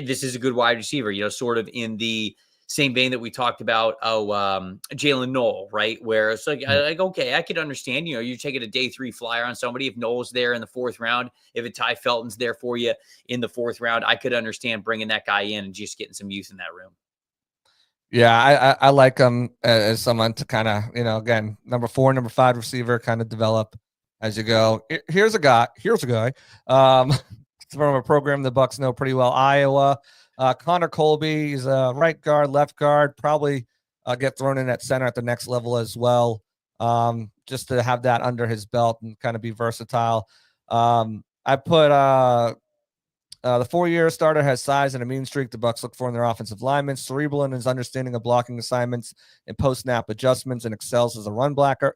this is a good wide receiver, sort of in the same vein that we talked about, Jalen Noel, right? Where it's like, okay, I could understand, you're taking a day 3 flyer on somebody. If Noel's there in the 4th round, if a Ty Felton's there for you in the 4th round, I could understand bringing that guy in and just getting some use in that room. Yeah, I like him as someone to kind of, again, number 4, number 5 receiver, kind of develop as you go. Here's a guy. From a program the Bucs know pretty well, Iowa. Connor Colby, he's a right guard, left guard, probably get thrown in at center at the next level as well, just to have that under his belt and kind of be versatile. I put the 4-year starter has size and a mean streak the Bucs look for in their offensive linemen, cerebral in his understanding of blocking assignments and post-snap adjustments, and excels as a run blocker.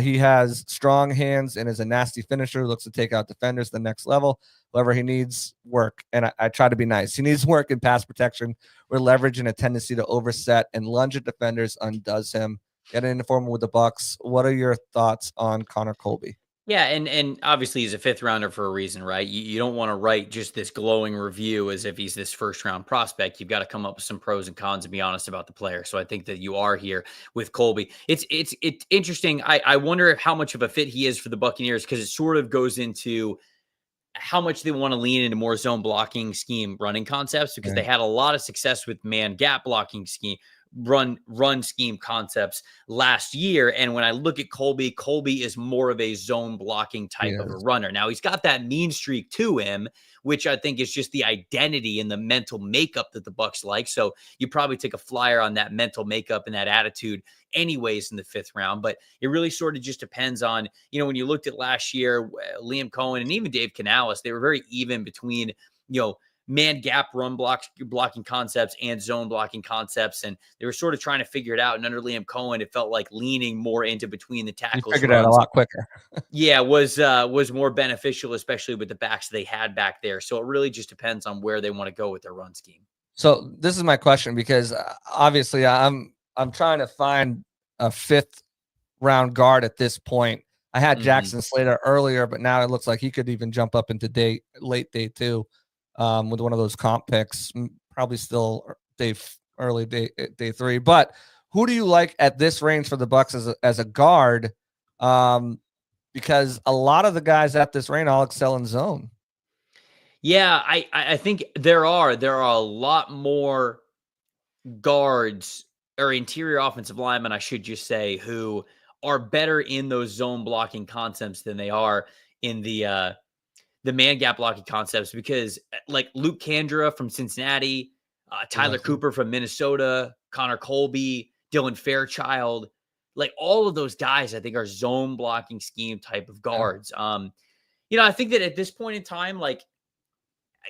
He has strong hands and is a nasty finisher, looks to take out defenders to the next level. However, he needs work, and I try to be nice. He needs work in pass protection, where leverage and a tendency to overset and lunge at defenders undoes him. Getting into form with the Bucs. What are your thoughts on Connor Colby? Yeah, and obviously he's a 5th rounder for a reason, right? You don't want to write just this glowing review as if he's this 1st round prospect. You've got to come up with some pros and cons and be honest about the player. So I think that you are here with Colby. It's interesting. I wonder how much of a fit he is for the Buccaneers, because it sort of goes into how much they want to lean into more zone blocking scheme running concepts, because they had a lot of success with man gap blocking scheme run scheme concepts last year. And when I look at Colby is more of a zone blocking type of a runner. Now he's got that mean streak to him, which I think is just the identity and the mental makeup that the Bucs like. So you probably take a flyer on that mental makeup and that attitude anyways in the 5th round. But it really sort of just depends on, when you looked at last year, Liam Cohen and even Dave Canales, they were very even between, man gap run blocking concepts and zone blocking concepts. And they were sort of trying to figure it out. And under Liam Cohen, it felt like leaning more into between the tackles. You figured it out a lot quicker. Yeah, was more beneficial, especially with the backs they had back there. So it really just depends on where they want to go with their run scheme. So this is my question, because obviously I'm trying to find a 5th round guard at this point. I had Jackson Slater earlier, but now it looks like he could even jump up into late day 2. With one of those comp picks, probably still early day 3. But who do you like at this range for the Bucs as a guard? Because a lot of the guys at this range all excel in zone. Yeah, I think there are a lot more guards or interior offensive linemen, I should just say, who are better in those zone blocking concepts than they are in the man gap blocking concepts, because like Luke Kandra from Cincinnati, Tyler Cooper from Minnesota, Connor Colby, Dylan Fairchild, like all of those guys, I think are zone blocking scheme type of guards. I think that at this point in time, like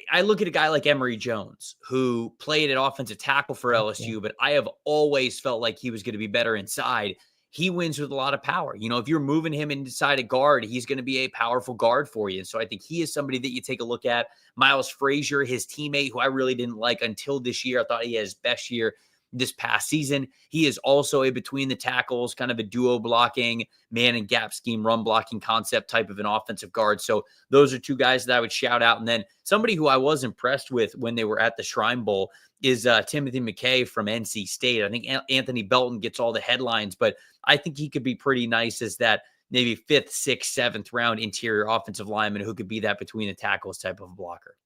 I look at a guy like Emory Jones, who played at offensive tackle for LSU, but I have always felt like he was going to be better inside. He wins with a lot of power. If you're moving him inside a guard, he's going to be a powerful guard for you. And so I think he is somebody that you take a look at. Miles Frazier, his teammate, who I really didn't like until this year. I thought he had his best year this past season. He is also a between the tackles, kind of a duo blocking, man and gap scheme, run blocking concept type of an offensive guard. So those are 2 guys that I would shout out. And then somebody who I was impressed with when they were at the Shrine Bowl is Timothy McKay from NC State. I think Anthony Belton gets all the headlines, but I think he could be pretty nice as that maybe 5th, 6th, 7th round interior offensive lineman who could be that between the tackles type of blocker.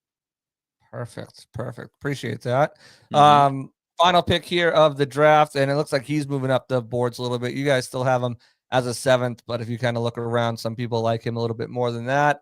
Perfect. Appreciate that. Final pick here of the draft, and it looks like he's moving up the boards a little bit. You guys still have him as a 7th, but if you kind of look around, some people like him a little bit more than that.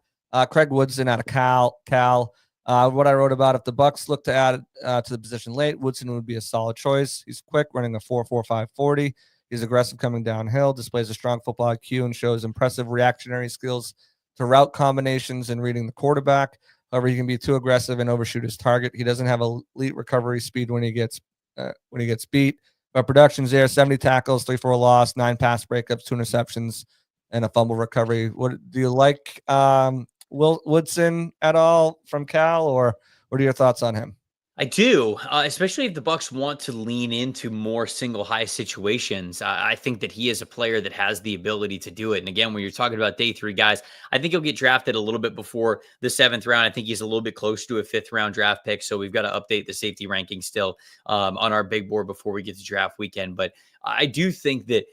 Craig Woodson out of Cal. What I wrote about, if the Bucs look to add to the position late, Woodson would be a solid choice. He's quick, running a 4.45 40. He's aggressive coming downhill, displays a strong football IQ, and shows impressive reactionary skills to route combinations and reading the quarterback. However, he can be too aggressive and overshoot his target. He doesn't have elite recovery speed when he gets beat. But production's there: 70 tackles, 3 for a loss, 9 pass breakups, 2 interceptions, and a fumble recovery. What do you like, Will Woodson at all from Cal, or what are your thoughts on him? I do, especially if the Bucs want to lean into more single high situations. I think that he is a player that has the ability to do it. And again, when you're talking about day 3 guys, I think he'll get drafted a little bit before the 7th round. I think he's a little bit close to a 5th round draft pick. So we've got to update the safety ranking still on our big board before we get to draft weekend. But I do think that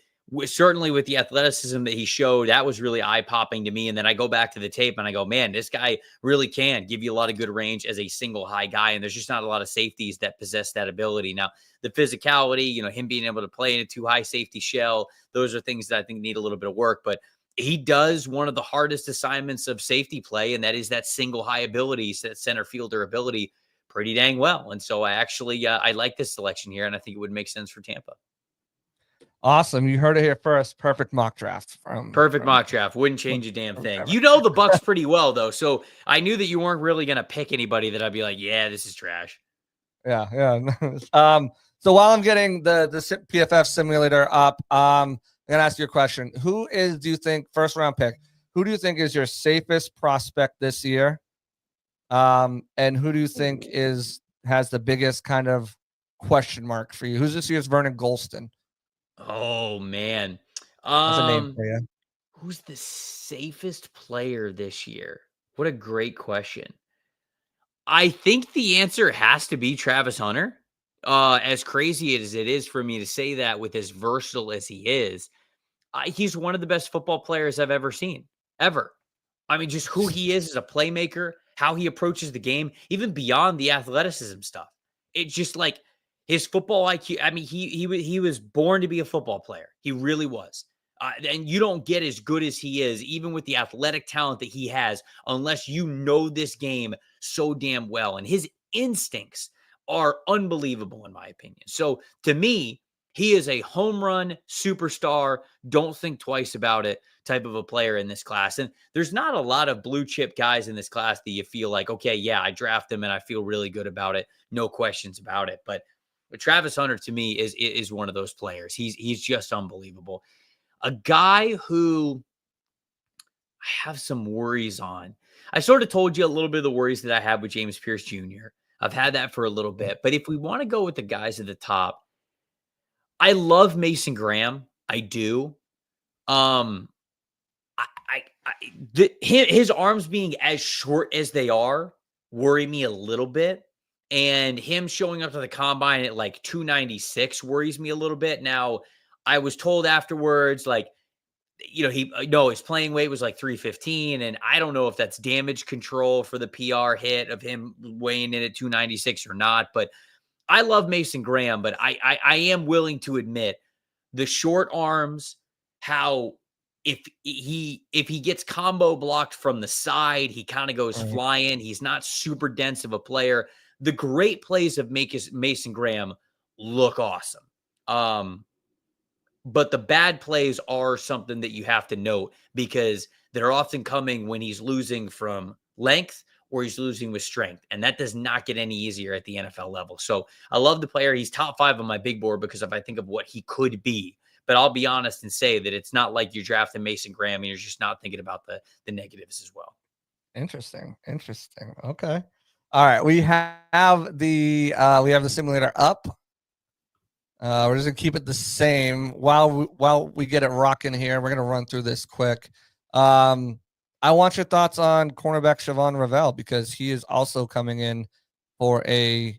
certainly with the athleticism that he showed, that was really eye-popping to me. And then I go back to the tape and I go, man, this guy really can give you a lot of good range as a single high guy. And there's just not a lot of safeties that possess that ability. Now, the physicality, him being able to play in a too high safety shell, those are things that I think need a little bit of work. But he does one of the hardest assignments of safety play, and that is that single high ability, that center fielder ability, pretty dang well. And so I like this selection here, and I think it would make sense for Tampa. Awesome. You heard it here first. Perfect mock draft. Perfect mock draft. Wouldn't change a damn thing. You know the Bucs pretty well, though. So I knew that you weren't really going to pick anybody that I'd be like, yeah, this is trash. Yeah. So while I'm getting the PFF simulator up, I'm going to ask you a question. Do you think, first round pick, who do you think is your safest prospect this year? And who do you think has the biggest kind of question mark for you? Who's this year's Vernon Golston? Oh, man. That's a name for you. Who's the safest player this year? What a great question. I think the answer has to be Travis Hunter. As crazy as it is for me to say that, with as versatile as he is, he's one of the best football players I've ever seen, ever. I mean, just who he is as a playmaker, how he approaches the game, even beyond the athleticism stuff. It's just like his football IQ. I mean, he was born to be a football player. He really was. And you don't get as good as he is, even with the athletic talent that he has, unless you know this game so damn well. And his instincts are unbelievable, in my opinion. So to me, he is a home run superstar. Don't think twice about it type of a player in this class. And there's not a lot of blue chip guys in this class that you feel like, okay, yeah, I draft him and I feel really good about it. No questions about it. But Travis Hunter, to me, is one of those players. He's just unbelievable. A guy who I have some worries on. I sort of told you a little bit of the worries that I have with James Pierce Jr. I've had that for a little bit. But if we want to go with the guys at the top, I love Mason Graham. I do. His arms being as short as they are worry me a little bit. And him showing up to the combine at like 296 worries me a little bit. Now, I was told afterwards, like, his playing weight was like 315. And I don't know if that's damage control for the PR hit of him weighing in at 296 or not. But I love Mason Graham, but I am willing to admit the short arms, how if he gets combo blocked from the side, he kind of goes flying. He's not super dense of a player. The great plays of Mason Graham look awesome. But the bad plays are something that you have to note, because they're often coming when he's losing from length or he's losing with strength. And that does not get any easier at the NFL level. So I love the player. He's top 5 on my big board because if I think of what he could be. But I'll be honest and say that it's not like you're drafting Mason Graham and you're just not thinking about the negatives as well. Interesting. Okay. All right. We have the simulator up. We're just gonna keep it the same while we get it rocking here. We're gonna run through this quick. I want your thoughts on cornerback Siobhan Ravel, because he is also coming in for a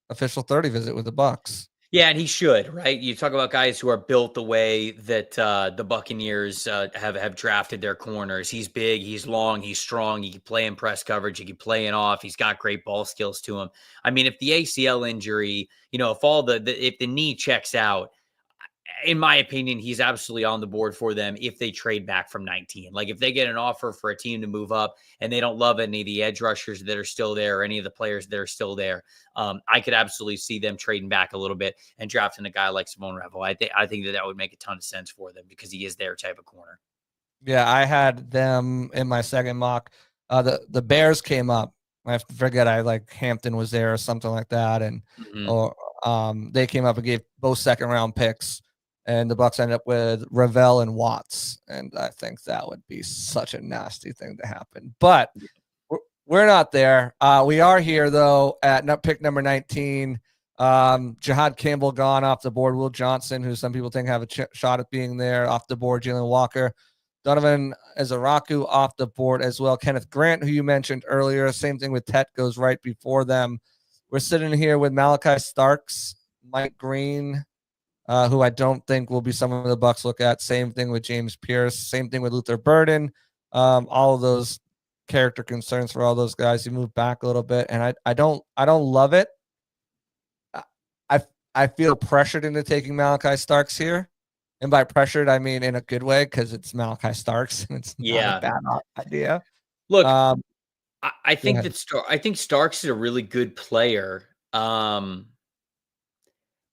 official 30 visit with the Bucs. Yeah, and he should, right? You talk about guys who are built the way that the Buccaneers have drafted their corners. He's big, he's long, he's strong. He can play in press coverage. He can play in off. He's got great ball skills to him. I mean, if the ACL injury, if the knee checks out, in my opinion, he's absolutely on the board for them if they trade back from 19. Like if they get an offer for a team to move up and they don't love any of the edge rushers that are still there or any of the players that are still there, I could absolutely see them trading back a little bit and drafting a guy like Siobhan Ravel. I think that would make a ton of sense for them because he is their type of corner. Yeah, I had them in my second mock. The Bears came up. I forget, Hampton was there or something like that, and they came up and gave both second round picks. And the Bucs ended up with Ravel and Watts. And I think that would be such a nasty thing to happen. But We're not there. We are here, though, at pick number 19. Jihad Campbell gone off the board. Will Johnson, who some people think have a shot at being there, off the board. Jalen Walker. Donovan Ezaraku off the board as well. Kenneth Grant, who you mentioned earlier. Same thing with Tet, goes right before them. We're sitting here with Malachi Starks, Mike Green, who I don't think will be someone the Bucs look at. Same thing with James Pierce. Same thing with Luther Burden. All of those character concerns for all those guys. You move back a little bit, and I don't love it. I feel pressured into taking Malachi Starks here. And by pressured, I mean in a good way, because it's Malachi Starks and it's not a bad idea. Look, I think I think Starks is a really good player. But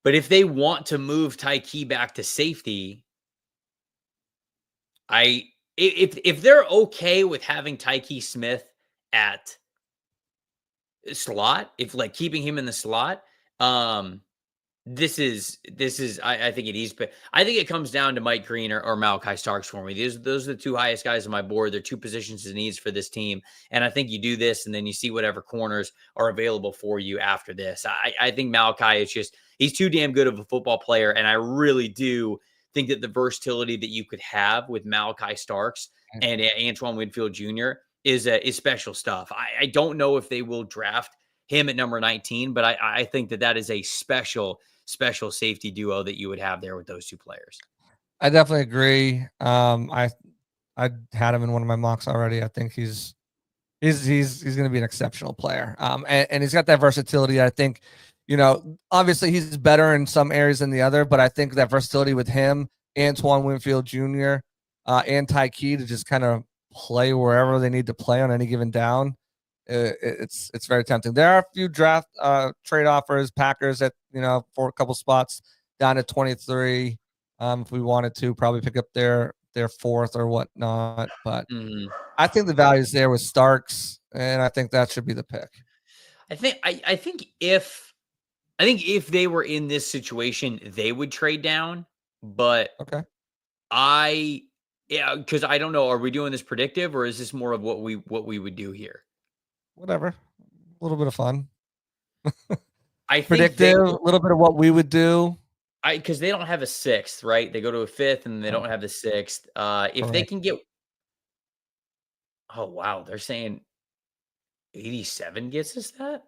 if they want to move Tyke back to safety, if they're okay with having Tyke Smith at slot, if like keeping him in the slot, This is I think it is, but I think it comes down to Mike Green or Malachi Starks for me. Those are the two highest guys on my board. They're two positions of needs for this team. And I think you do this and then you see whatever corners are available for you after this. I think Malachi is he's too damn good of a football player. And I really do think that the versatility that you could have with Malachi Starks and Antoine Winfield Jr. is special stuff. I don't know if they will draft him at number 19, but I think that is a special safety duo that you would have there with those two players. I definitely agree. I had him in one of my mocks already. I think he's going to be an exceptional player. And he's got that versatility. I think, obviously he's better in some areas than the other, but I think that versatility with him, Antoine Winfield Jr., and Tyke to just kind of play wherever they need to play on any given down. It's very tempting. There are a few draft trade offers, Packers at for a couple spots down to 23. If we wanted to probably pick up their fourth or whatnot, but I think the value is there with Starks, and I think that should be the pick. I think if they were in this situation, they would trade down, but okay, because I don't know, are we doing this predictive or is this more of what we would do here? Whatever, a little bit of fun. I think predictive, a little bit of what we would do. Because they don't have a sixth, right? They go to a fifth and they don't have the sixth. If they can get, oh wow, they're saying 87 gets us that.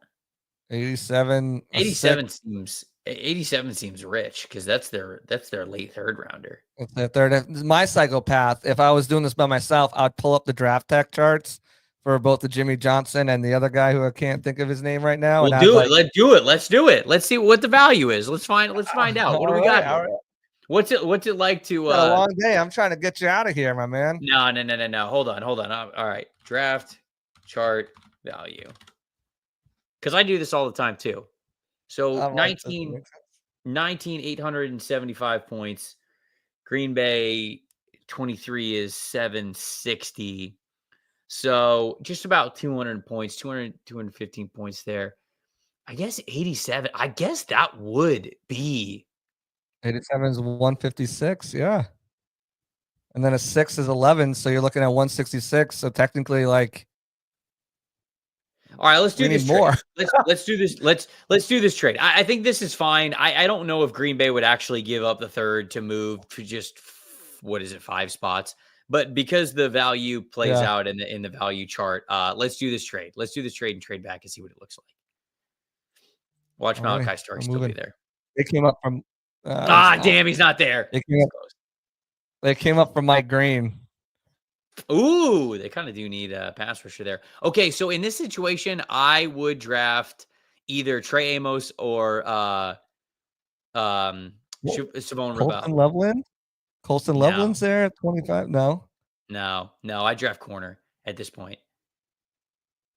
87 seems rich because that's their late third rounder. It's their third. My psychopath. If I was doing this by myself, I'd pull up the draft tech charts for both the Jimmy Johnson and the other guy who I can't think of his name right now. Let's do it. Let's do it. Let's see what the value is. Let's find out. What do we got? Right. What's it like to a long day? I'm trying to get you out of here, my man. No. Hold on. All right. Draft chart value. Because I do this all the time too. So 19 875 points. Green Bay 23 is 760. So just about 200 points, 215 points there. I guess 87. I guess that would be 87 is 156. Yeah. And then a 6 is 11. So you're looking at 166. So technically, all right, let's do this more. Let's do this. Let's do this trade. I think this is fine. I don't know if Green Bay would actually give up the third to move to just 5 spots. But because the value plays out in the value chart, let's do this trade. Let's do this trade and trade back and see what it looks like. Watch Malachi Starks still be there. They came up from damn, he's not there. They came up from Mike Green. Ooh, they kind of do need a pass rusher there. Okay, so in this situation, I would draft either Trey Amos or Simone Ravel. Colston Loveland's there at 25. No, I draft corner at this point.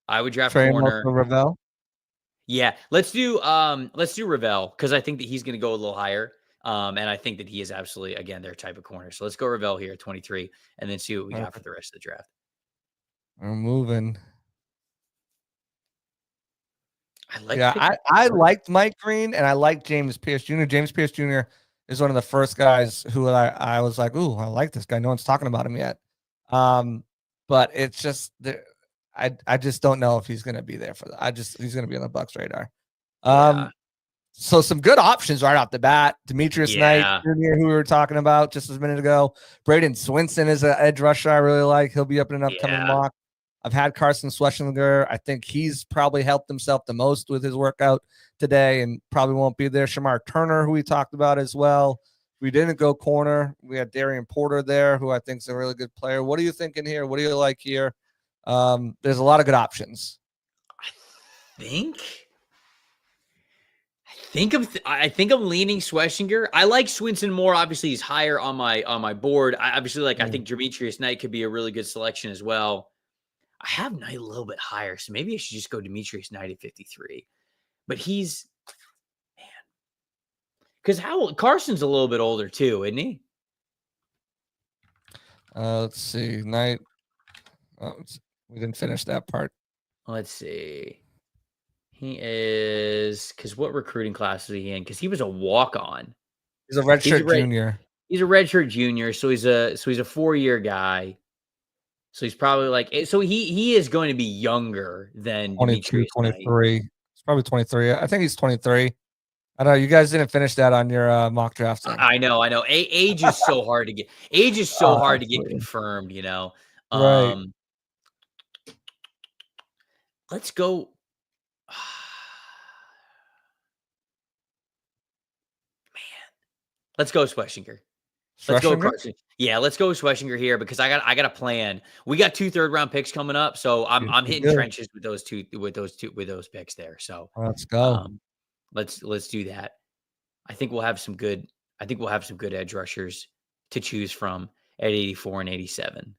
I would draft Trey corner. Ravel. Yeah, let's do Ravel because I think that he's going to go a little higher. And I think that he is absolutely, again, their type of corner. So let's go Ravel here at 23 and then see what we got for the rest of the draft. We're moving. I liked Mike Green and I liked James Pierce Jr. James Pierce Jr. is one of the first guys who I was like, ooh, I like this guy. No one's talking about him yet. But it's just I just don't know if he's going to be there for that. He's going to be on the Bucs radar. Yeah. So some good options right off the bat. Demetrius Knight Yeah. Jr., who we were talking about just a minute ago. Braden Swinson is an edge rusher I really like. He'll be up in an upcoming mock. I've had Carson Schwarzenegger. I think he's probably helped himself the most with his workout today and probably won't be there. Shamar Turner, who we talked about as well. We didn't go corner. We had Darian Porter there, who I think is a really good player. What are you thinking here? What do you like here? There's a lot of good options. I think I'm leaning Schwarzenegger. I like Swinson more. Obviously, he's higher on my board. I think Demetrius Knight could be a really good selection as well. I have Knight a little bit higher, so maybe I should just go Demetrius Knight at 53. But he's because Carson's a little bit older too, isn't he? Let's see. Knight. We didn't finish that part. Let's see. He is because what recruiting class is he in? Because he was a walk-on. He's a redshirt junior. He's a redshirt junior, so he's a 4-year guy. So he's probably he is going to be younger than 22, 23. He's probably 23. I think he's 23. I know you guys didn't finish that on your mock draft thing. I know. Age is so hard to get. Age is so hard to get confirmed. Right. Let's go. Let's go Schwarzenegger. Let's go Carson. Yeah, let's go Schwarzenegger here because I got a plan. We got 2 third-round picks coming up, so I'm hitting trenches with those picks there. So let's go. Let's do that. I think we'll have some good edge rushers to choose from at 84 and 87.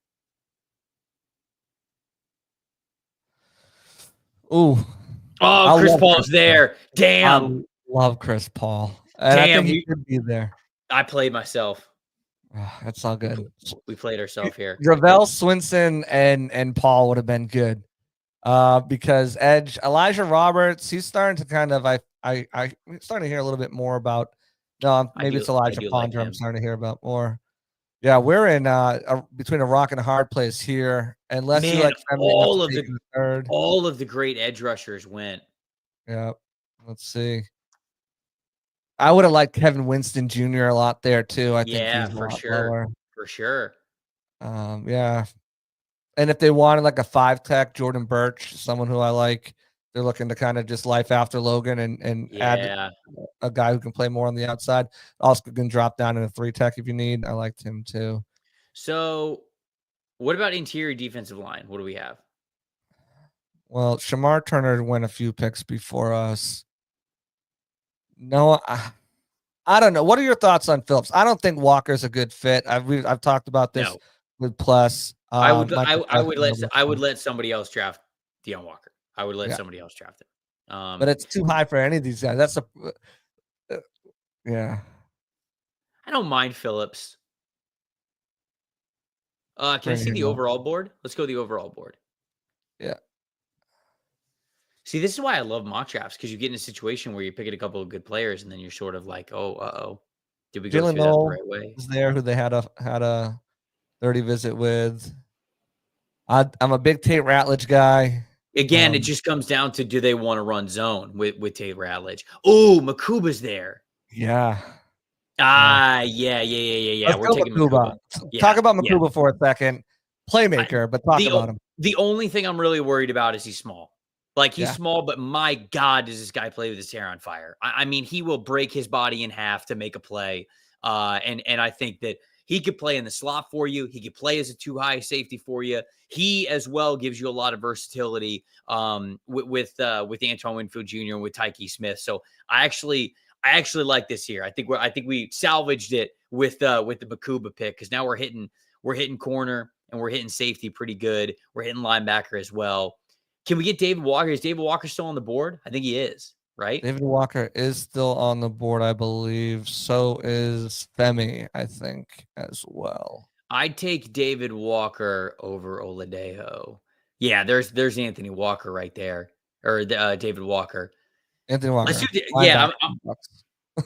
Ooh. Oh, Chris Paul's there. Damn. I love Chris Paul. And I think he could be there. I played myself. That's all good. We played ourselves here. Gravel, Swinson, and Paul would have been good. Because edge Elijah Roberts, he's starting to kind of I'm starting to hear a little bit more about. No, maybe it's Elijah Ponder. I'm starting to hear about more. Yeah, we're in between a rock and a hard place here. Unless you like all of the great edge rushers went. Yeah, let's see. I would have liked Kevin Winston Jr. a lot there too. I think he's for sure. For sure. Yeah. And if they wanted like a 5-tech, Jordan Birch, someone who I like, they're looking to kind of just life after Logan and add a guy who can play more on the outside. Also can drop down in a 3-tech if you need. I liked him too. So what about interior defensive line? What do we have? Well, Shamar Turner went a few picks before us. No, I don't know. What are your thoughts on Phillips? I don't think Walker's a good fit. I've talked about this with Plus. I would let somebody else draft Deion Walker. I would let somebody else draft him. But it's too high for any of these guys. That's I don't mind Phillips. Can I see the overall board? Let's go the overall board. Yeah. See, this is why I love mock drafts because you get in a situation where you're picking a couple of good players and then you're sort of like, oh, did we go through that the right way? Is there who they had a 30 visit with? I'm a big Tate Ratledge guy. Again, it just comes down to do they want to run zone with Tate Ratledge? Oh, Makuba's there. Yeah. Yeah. We're taking Makuba. Talk about Makuba for a second. Playmaker, but talk about him. The only thing I'm really worried about is he's small. Like he's small, but my God, does this guy play with his hair on fire? I mean, he will break his body in half to make a play. And I think that he could play in the slot for you. He could play as a 2-high safety for you. He as well gives you a lot of versatility with Antoine Winfield Jr. and with Tyke Smith. So I actually like this here. I think we salvaged it with the Makuba pick because now we're hitting corner and we're hitting safety pretty good. We're hitting linebacker as well. Can we get David Walker? Is David Walker still on the board? I think he is, right? David Walker is still on the board, I believe. So is Femi, I think, as well. I'd take David Walker over Oladejo. Yeah, there's Anthony Walker right there, or David Walker. Anthony Walker.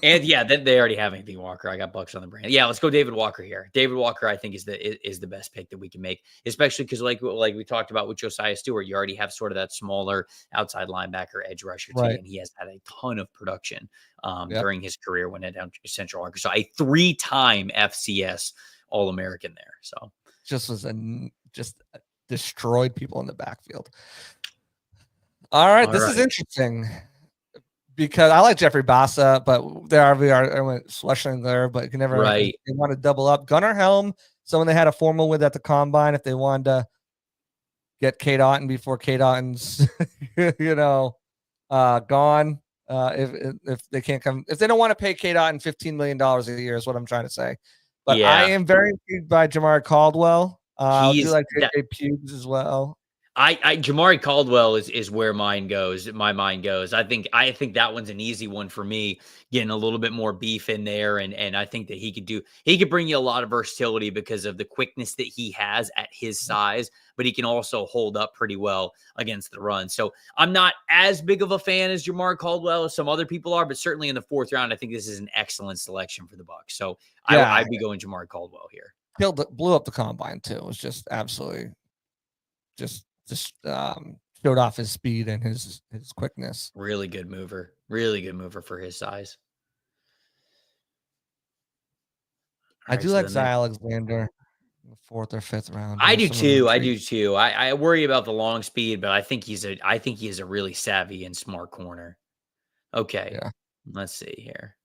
And yeah, they already have Anthony Walker. I got Bucs on the brand. Yeah, let's go David Walker here. David Walker, I think, is the best pick that we can make, especially because like we talked about with Josiah Stewart, you already have sort of that smaller outside linebacker edge rusher team, Right. and he has had a ton of production Yep. during his career when it down to Central Arkansas. A 3-time FCS All-American there. So Just destroyed people in the backfield. All right, this is interesting because I like Jeffrey Bassa, but I went Schlesinger there, but you can never. Right. They want to double up. Gunnar Helm, someone they had a formal with at the combine, if they wanted to get Kate Otten before Kate Otten's, gone. If they can't come, if they don't want to pay Kate Otten $15 million a year, is what I'm trying to say. But Yeah. I am very intrigued by Jamari Caldwell. I do He's like JJ Pughes as well. Jamari Caldwell is where mine goes. My mind goes. I think that one's an easy one for me, getting a little bit more beef in there. And I think that he could bring you a lot of versatility because of the quickness that he has at his size, but he can also hold up pretty well against the run. So I'm not as big of a fan as Jamari Caldwell as some other people are, but certainly in the 4th round, I think this is an excellent selection for the Bucs. So yeah. I'd be going Jamari Caldwell here. Blew up the combine too. It was just absolutely just showed off his speed and his quickness. Really good mover for his size. I do like Zy Alexander in the 4th or 5th round. I do too. I worry about the long speed, but I think he is a really savvy and smart corner. Okay. Yeah. Let's see here.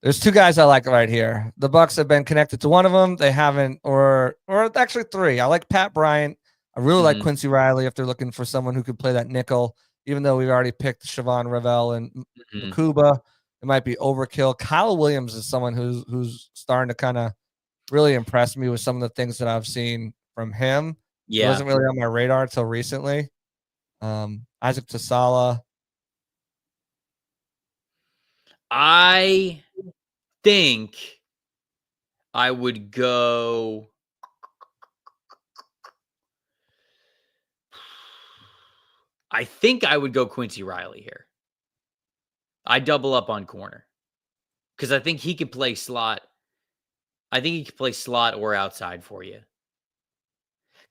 There's 2 guys I like right here. The Bucs have been connected to one of them. They haven't, or actually 3. I like Pat Bryant. I really like Quincy Riley if they're looking for someone who could play that nickel, even though we've already picked Siobhan Ravel and Makuba. It might be overkill. Kyle Williams is someone who's starting to kind of really impress me with some of the things that I've seen from him. Yeah. It wasn't really on my radar until recently. Isaac Tasala. I think I would go. I think I would go Quincy Riley here. I double up on corner because I think he could play slot. I think he could play slot or outside for you.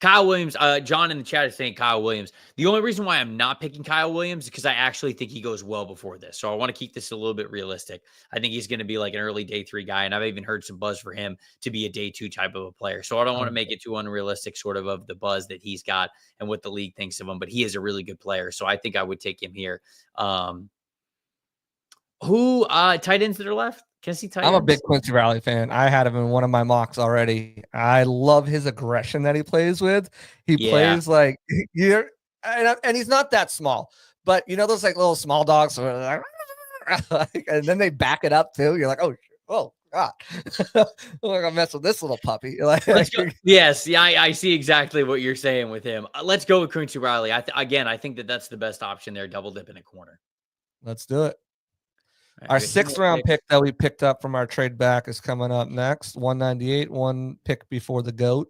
Kyle Williams, John in the chat is saying Kyle Williams. The only reason why I'm not picking Kyle Williams is because I actually think he goes well before this. So I want to keep this a little bit realistic. I think he's going to be like an early day 3 guy, and I've even heard some buzz for him to be a day 2 type of a player. So I don't want to make it too unrealistic sort of the buzz that he's got and what the league thinks of him, but he is a really good player. So I think I would take him here. Who tight ends that are left? Can I see tight ends? I'm a big Quincy Riley fan. I had him in one of my mocks already. I love his aggression that he plays with. He plays like you're, and he's not that small, but you know those like little small dogs, like, and then they back it up too. You're like, oh God, I'm gonna mess with this little puppy. Yes, yeah, I see exactly what you're saying with him. Let's go with Quincy Riley. I think that's the best option there. Double dip in a corner. Let's do it. Our 6th round pick that we picked up from our trade back is coming up next. 198, 1 pick before the GOAT.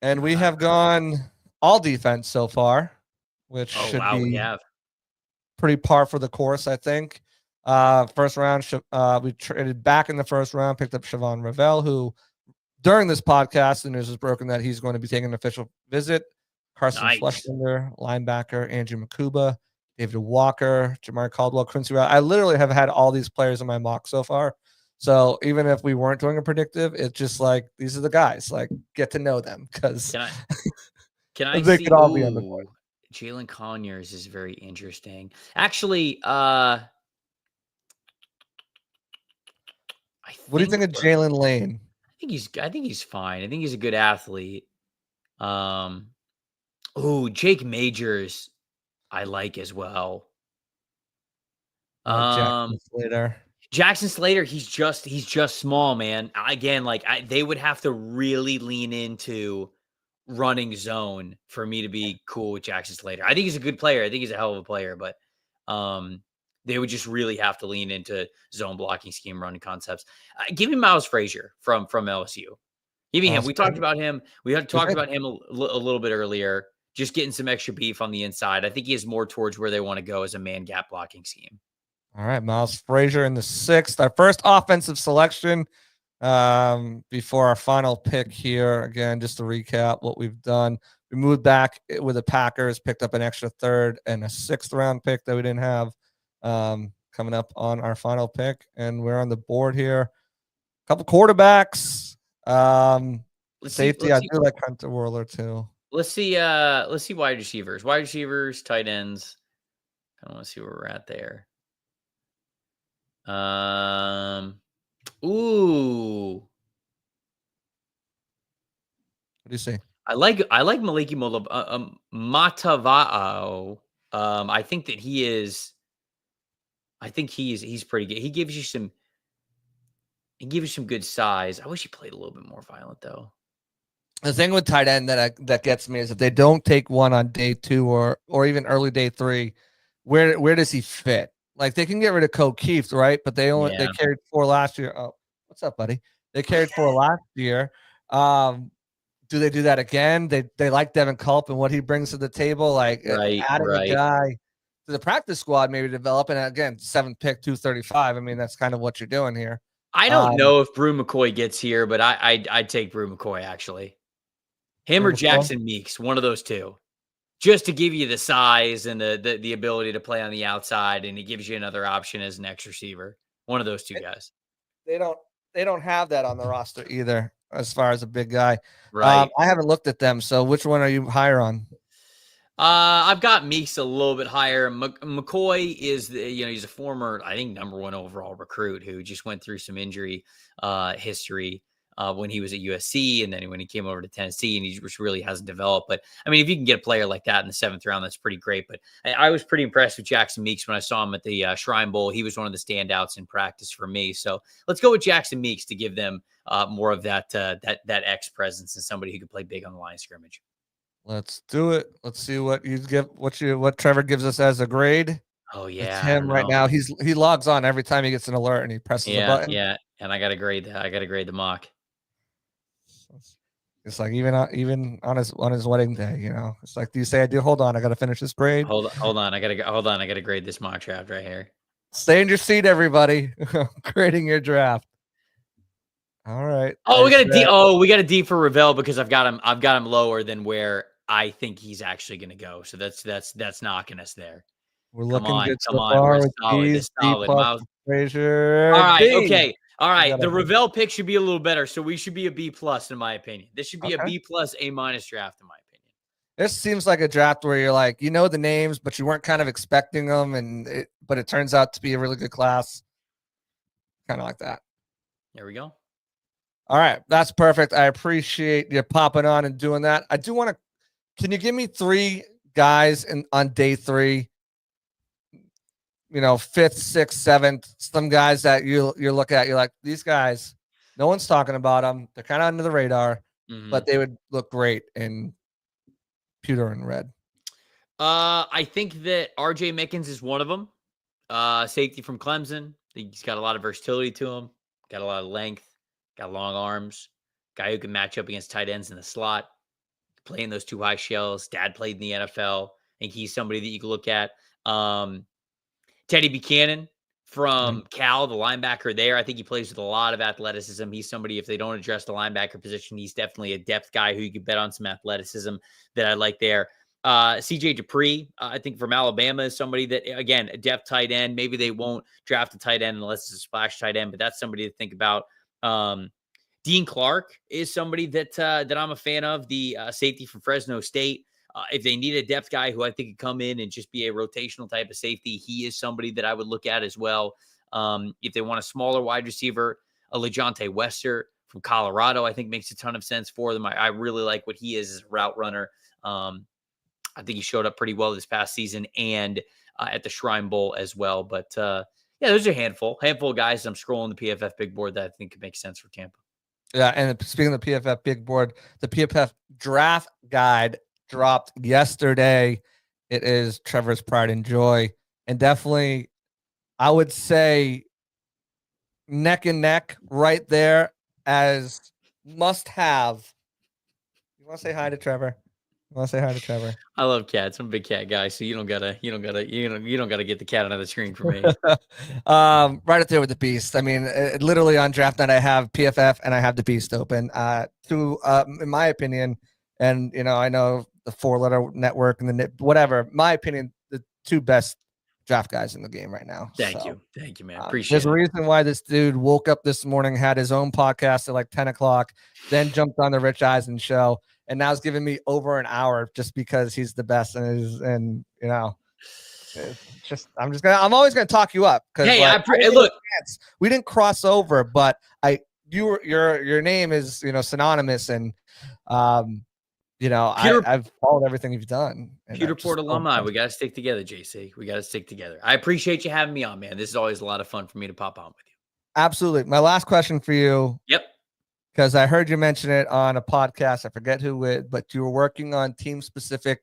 And we have gone all defense so far, which should be pretty par for the course, I think. First round, we traded back in the 1st round, picked up Siobhan Ravel, who during this podcast, the news was broken that he's going to be taking an official visit. Carson Schlesinger, linebacker, Andrew Makuba, David Walker, Jamari Caldwell, Quincy Riley. I literally have had all these players in my mock so far. So even if we weren't doing a predictive, it's just like, these are the guys, like get to know them because can I they see, could all be on the board. Jalen Conyers is very interesting. Actually, what do you think of Jalen Lane? I think he's fine. I think he's a good athlete. Jake Majors, I like as well. Jackson Slater, he's just small, man. Again, they would have to really lean into running zone for me to be cool with Jackson Slater. I think he's a good player. I think he's a hell of a player, but they would just really have to lean into zone blocking scheme running concepts. Give me Miles Frazier from LSU. Give me him. We talked about him. We had talked about him a little bit earlier. Just getting some extra beef on the inside. I think he is more towards where they want to go as a man gap blocking scheme. All right, Miles Frazier in the 6th. Our first offensive selection before our final pick here. Again, just to recap what we've done. We moved back with the Packers, picked up an extra 3rd and a 6th round pick that we didn't have coming up on our final pick. And we're on the board here. A couple quarterbacks. Safety, I do like Hunter Warler too. Let's see wide receivers, tight ends. I want to see where we're at there. Ooh. What do you say? I like Maliki Matavao. I think that he's pretty good. He gives you some good size. I wish he played a little bit more violent though. The thing with tight end that gets me is if they don't take one on day 2 or even early day 3, where does he fit? Like they can get rid of Keith, right? But they carried 4 last year. Oh, what's up, buddy? They carried 4 last year. Do they do that again? They like Devin Culp and what he brings to the table, like adding a guy to the practice squad, maybe develop. And again, 7th pick, 235. I mean, that's kind of what you're doing here. I don't know if Brew McCoy gets here, but I'd take Brew McCoy actually. Him or Jackson Meeks, one of those two. Just to give you the size and the ability to play on the outside, and it gives you another option as an X receiver. One of those two guys. They don't have that on the roster either, as far as a big guy. Right. I haven't looked at them. So which one are you higher on? I've got Meeks a little bit higher. McCoy is he's a former, I think, number 1 overall recruit who just went through some injury history when he was at USC, and then when he came over to Tennessee, and he just really hasn't developed. But I mean, if you can get a player like that in the 7th round, that's pretty great. But I was pretty impressed with Jackson Meeks when I saw him at the Shrine Bowl. He was one of the standouts in practice for me. So let's go with Jackson Meeks to give them more of that X presence and somebody who can play big on the line of scrimmage. Let's do it. Let's see what you give. What Trevor gives us as a grade. Oh yeah, it's him right now. He logs on every time he gets an alert and he presses the button. Yeah, and I got to grade that. I got to grade the mock. It's like even on his wedding day, It's like, do you say I do? Hold on, I got to finish this grade. Hold on. I got to grade this mock draft right here. Stay in your seat, everybody. Grading your draft. All right. Oh, we got a D for Ravel because I've got him lower than where I think he's actually going to go. So that's knocking us there. We're looking good so far. We're solid. Frazier. All right. Okay. All right. The Ravel pick should be a little better. So we should be a B+ in my opinion. This should be a B+, A- draft in my opinion. This seems like a draft where you're like, the names, but you weren't kind of expecting them. But it turns out to be a really good class. Kind of like that. There we go. All right. That's perfect. I appreciate you popping on and doing that. I do want to, can you give me 3 guys on day 3? 5th, 6th, 7th, some guys that you're looking at, you're like, these guys, no one's talking about them. They're kind of under the radar, but they would look great in pewter and red. I think that RJ Mickens is one of them. Safety from Clemson. I think he's got a lot of versatility to him. Got a lot of length. Got long arms. Guy who can match up against tight ends in the slot. Playing those 2 high shells. Dad played in the NFL. I think he's somebody that you can look at. Teddy Buchanan from Cal, the linebacker there. I think he plays with a lot of athleticism. He's somebody, if they don't address the linebacker position, he's definitely a depth guy who you can bet on some athleticism that I like there. CJ Dupree, I think from Alabama, is somebody that, again, a depth tight end. Maybe they won't draft a tight end unless it's a splash tight end, but that's somebody to think about. Dean Clark is somebody that I'm a fan of, the safety from Fresno State. If they need a depth guy who I think could come in and just be a rotational type of safety, he is somebody that I would look at as well. If they want a smaller wide receiver, a LeJontay Wester from Colorado, I think makes a ton of sense for them. I really like what he is as a route runner. I think he showed up pretty well this past season and at the Shrine Bowl as well. But there's a handful of guys. I'm scrolling the PFF big board that I think could make sense for Tampa. Yeah, and speaking of the PFF big board, the PFF draft guide dropped yesterday. It is Trevor's pride and joy, and definitely I would say neck and neck right there as must have. You want to say hi to Trevor? Want to say hi to Trevor? I love cats. I'm a big cat guy, so you don't gotta get the cat out of the screen for me. Right up there with the Beast. I mean, literally on draft night, I have PFF and I have the Beast open. In my opinion, and I know the 4-letter network and the whatever. My opinion, the 2 best draft guys in the game right now. Thank you, man. Appreciate there's it. a reason why this dude woke up this morning, had his own podcast at like 10 o'clock, then jumped on the Rich Eisen show, and now it's giving me over an hour just because he's the best. I'm always gonna talk you up because look, we didn't cross over, but your name is synonymous, and I've followed everything you've done. Pewterport alumni. We got to stick together, JC. We got to stick together. I appreciate you having me on, man. This is always a lot of fun for me to pop on with you. Absolutely. My last question for you. Yep. Because I heard you mention it on a podcast. I forget who it, but you were working on team-specific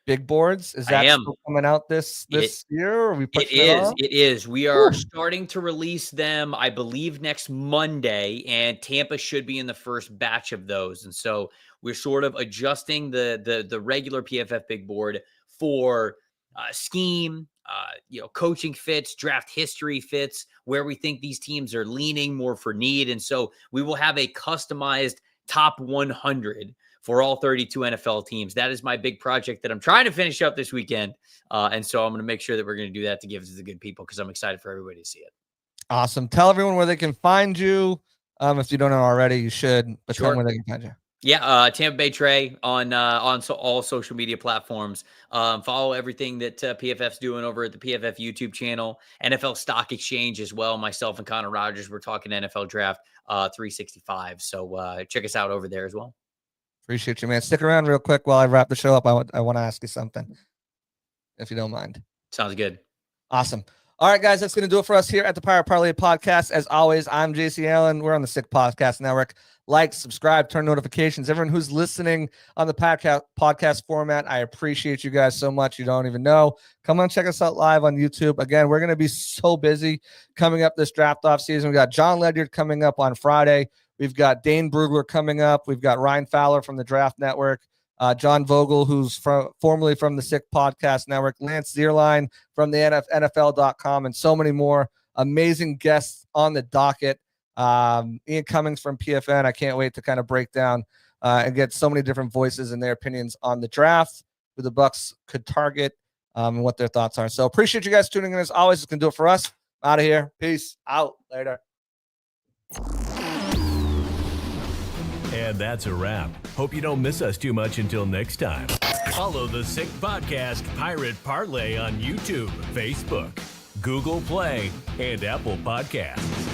big boards. Is that still coming out this year? Or are we pushing it off? It is. We are starting to release them, I believe, next Monday, and Tampa should be in the first batch of those. And so we're sort of adjusting the regular PFF big board for scheme, coaching fits, draft history fits, where we think these teams are leaning more for need. And so we will have a customized top 100 for all 32 NFL teams. That is my big project that I'm trying to finish up this weekend. And so I'm going to make sure that we're going to do that to give it to the good people because I'm excited for everybody to see it. Awesome. Tell everyone where they can find you. If you don't know already, you should. But tell them where they can find you. Yeah, Tampa Bay Trey on all social media platforms. Follow everything that PFF's doing over at the PFF YouTube channel, NFL Stock Exchange as well. Myself and Connor Rogers, we're talking NFL Draft 365. So check us out over there as well. Appreciate you, man. Stick around real quick while I wrap the show up. I want to ask you something, if you don't mind. Sounds good. Awesome. All right, guys, that's going to do it for us here at the Pirate Parlay Podcast. As always, I'm JC Allen. We're on the Sick Podcast Network. Like, subscribe, turn notifications. Everyone who's listening on the podcast format, I appreciate you guys so much. You don't even know. Come on, check us out live on YouTube. Again, we're going to be so busy coming up this draft off season. We got John Ledyard coming up on Friday. We've got Dane Brugler coming up. We've got Ryan Fowler from the Draft Network. John Vogel, who's formerly from the Sick Podcast Network, Lance Zierlein from the NFL.com, and so many more amazing guests on the docket. Ian Cummings from PFN. I can't wait to kind of break down and get so many different voices and their opinions on the draft, who the Bucs could target, and what their thoughts are. So appreciate you guys tuning in as always. It's going to do it for us. Out of here. Peace out. Later. And that's a wrap. Hope you don't miss us too much until next time. Follow the Sick Podcast Pirate Parlay on YouTube, Facebook, Google Play, and Apple Podcasts.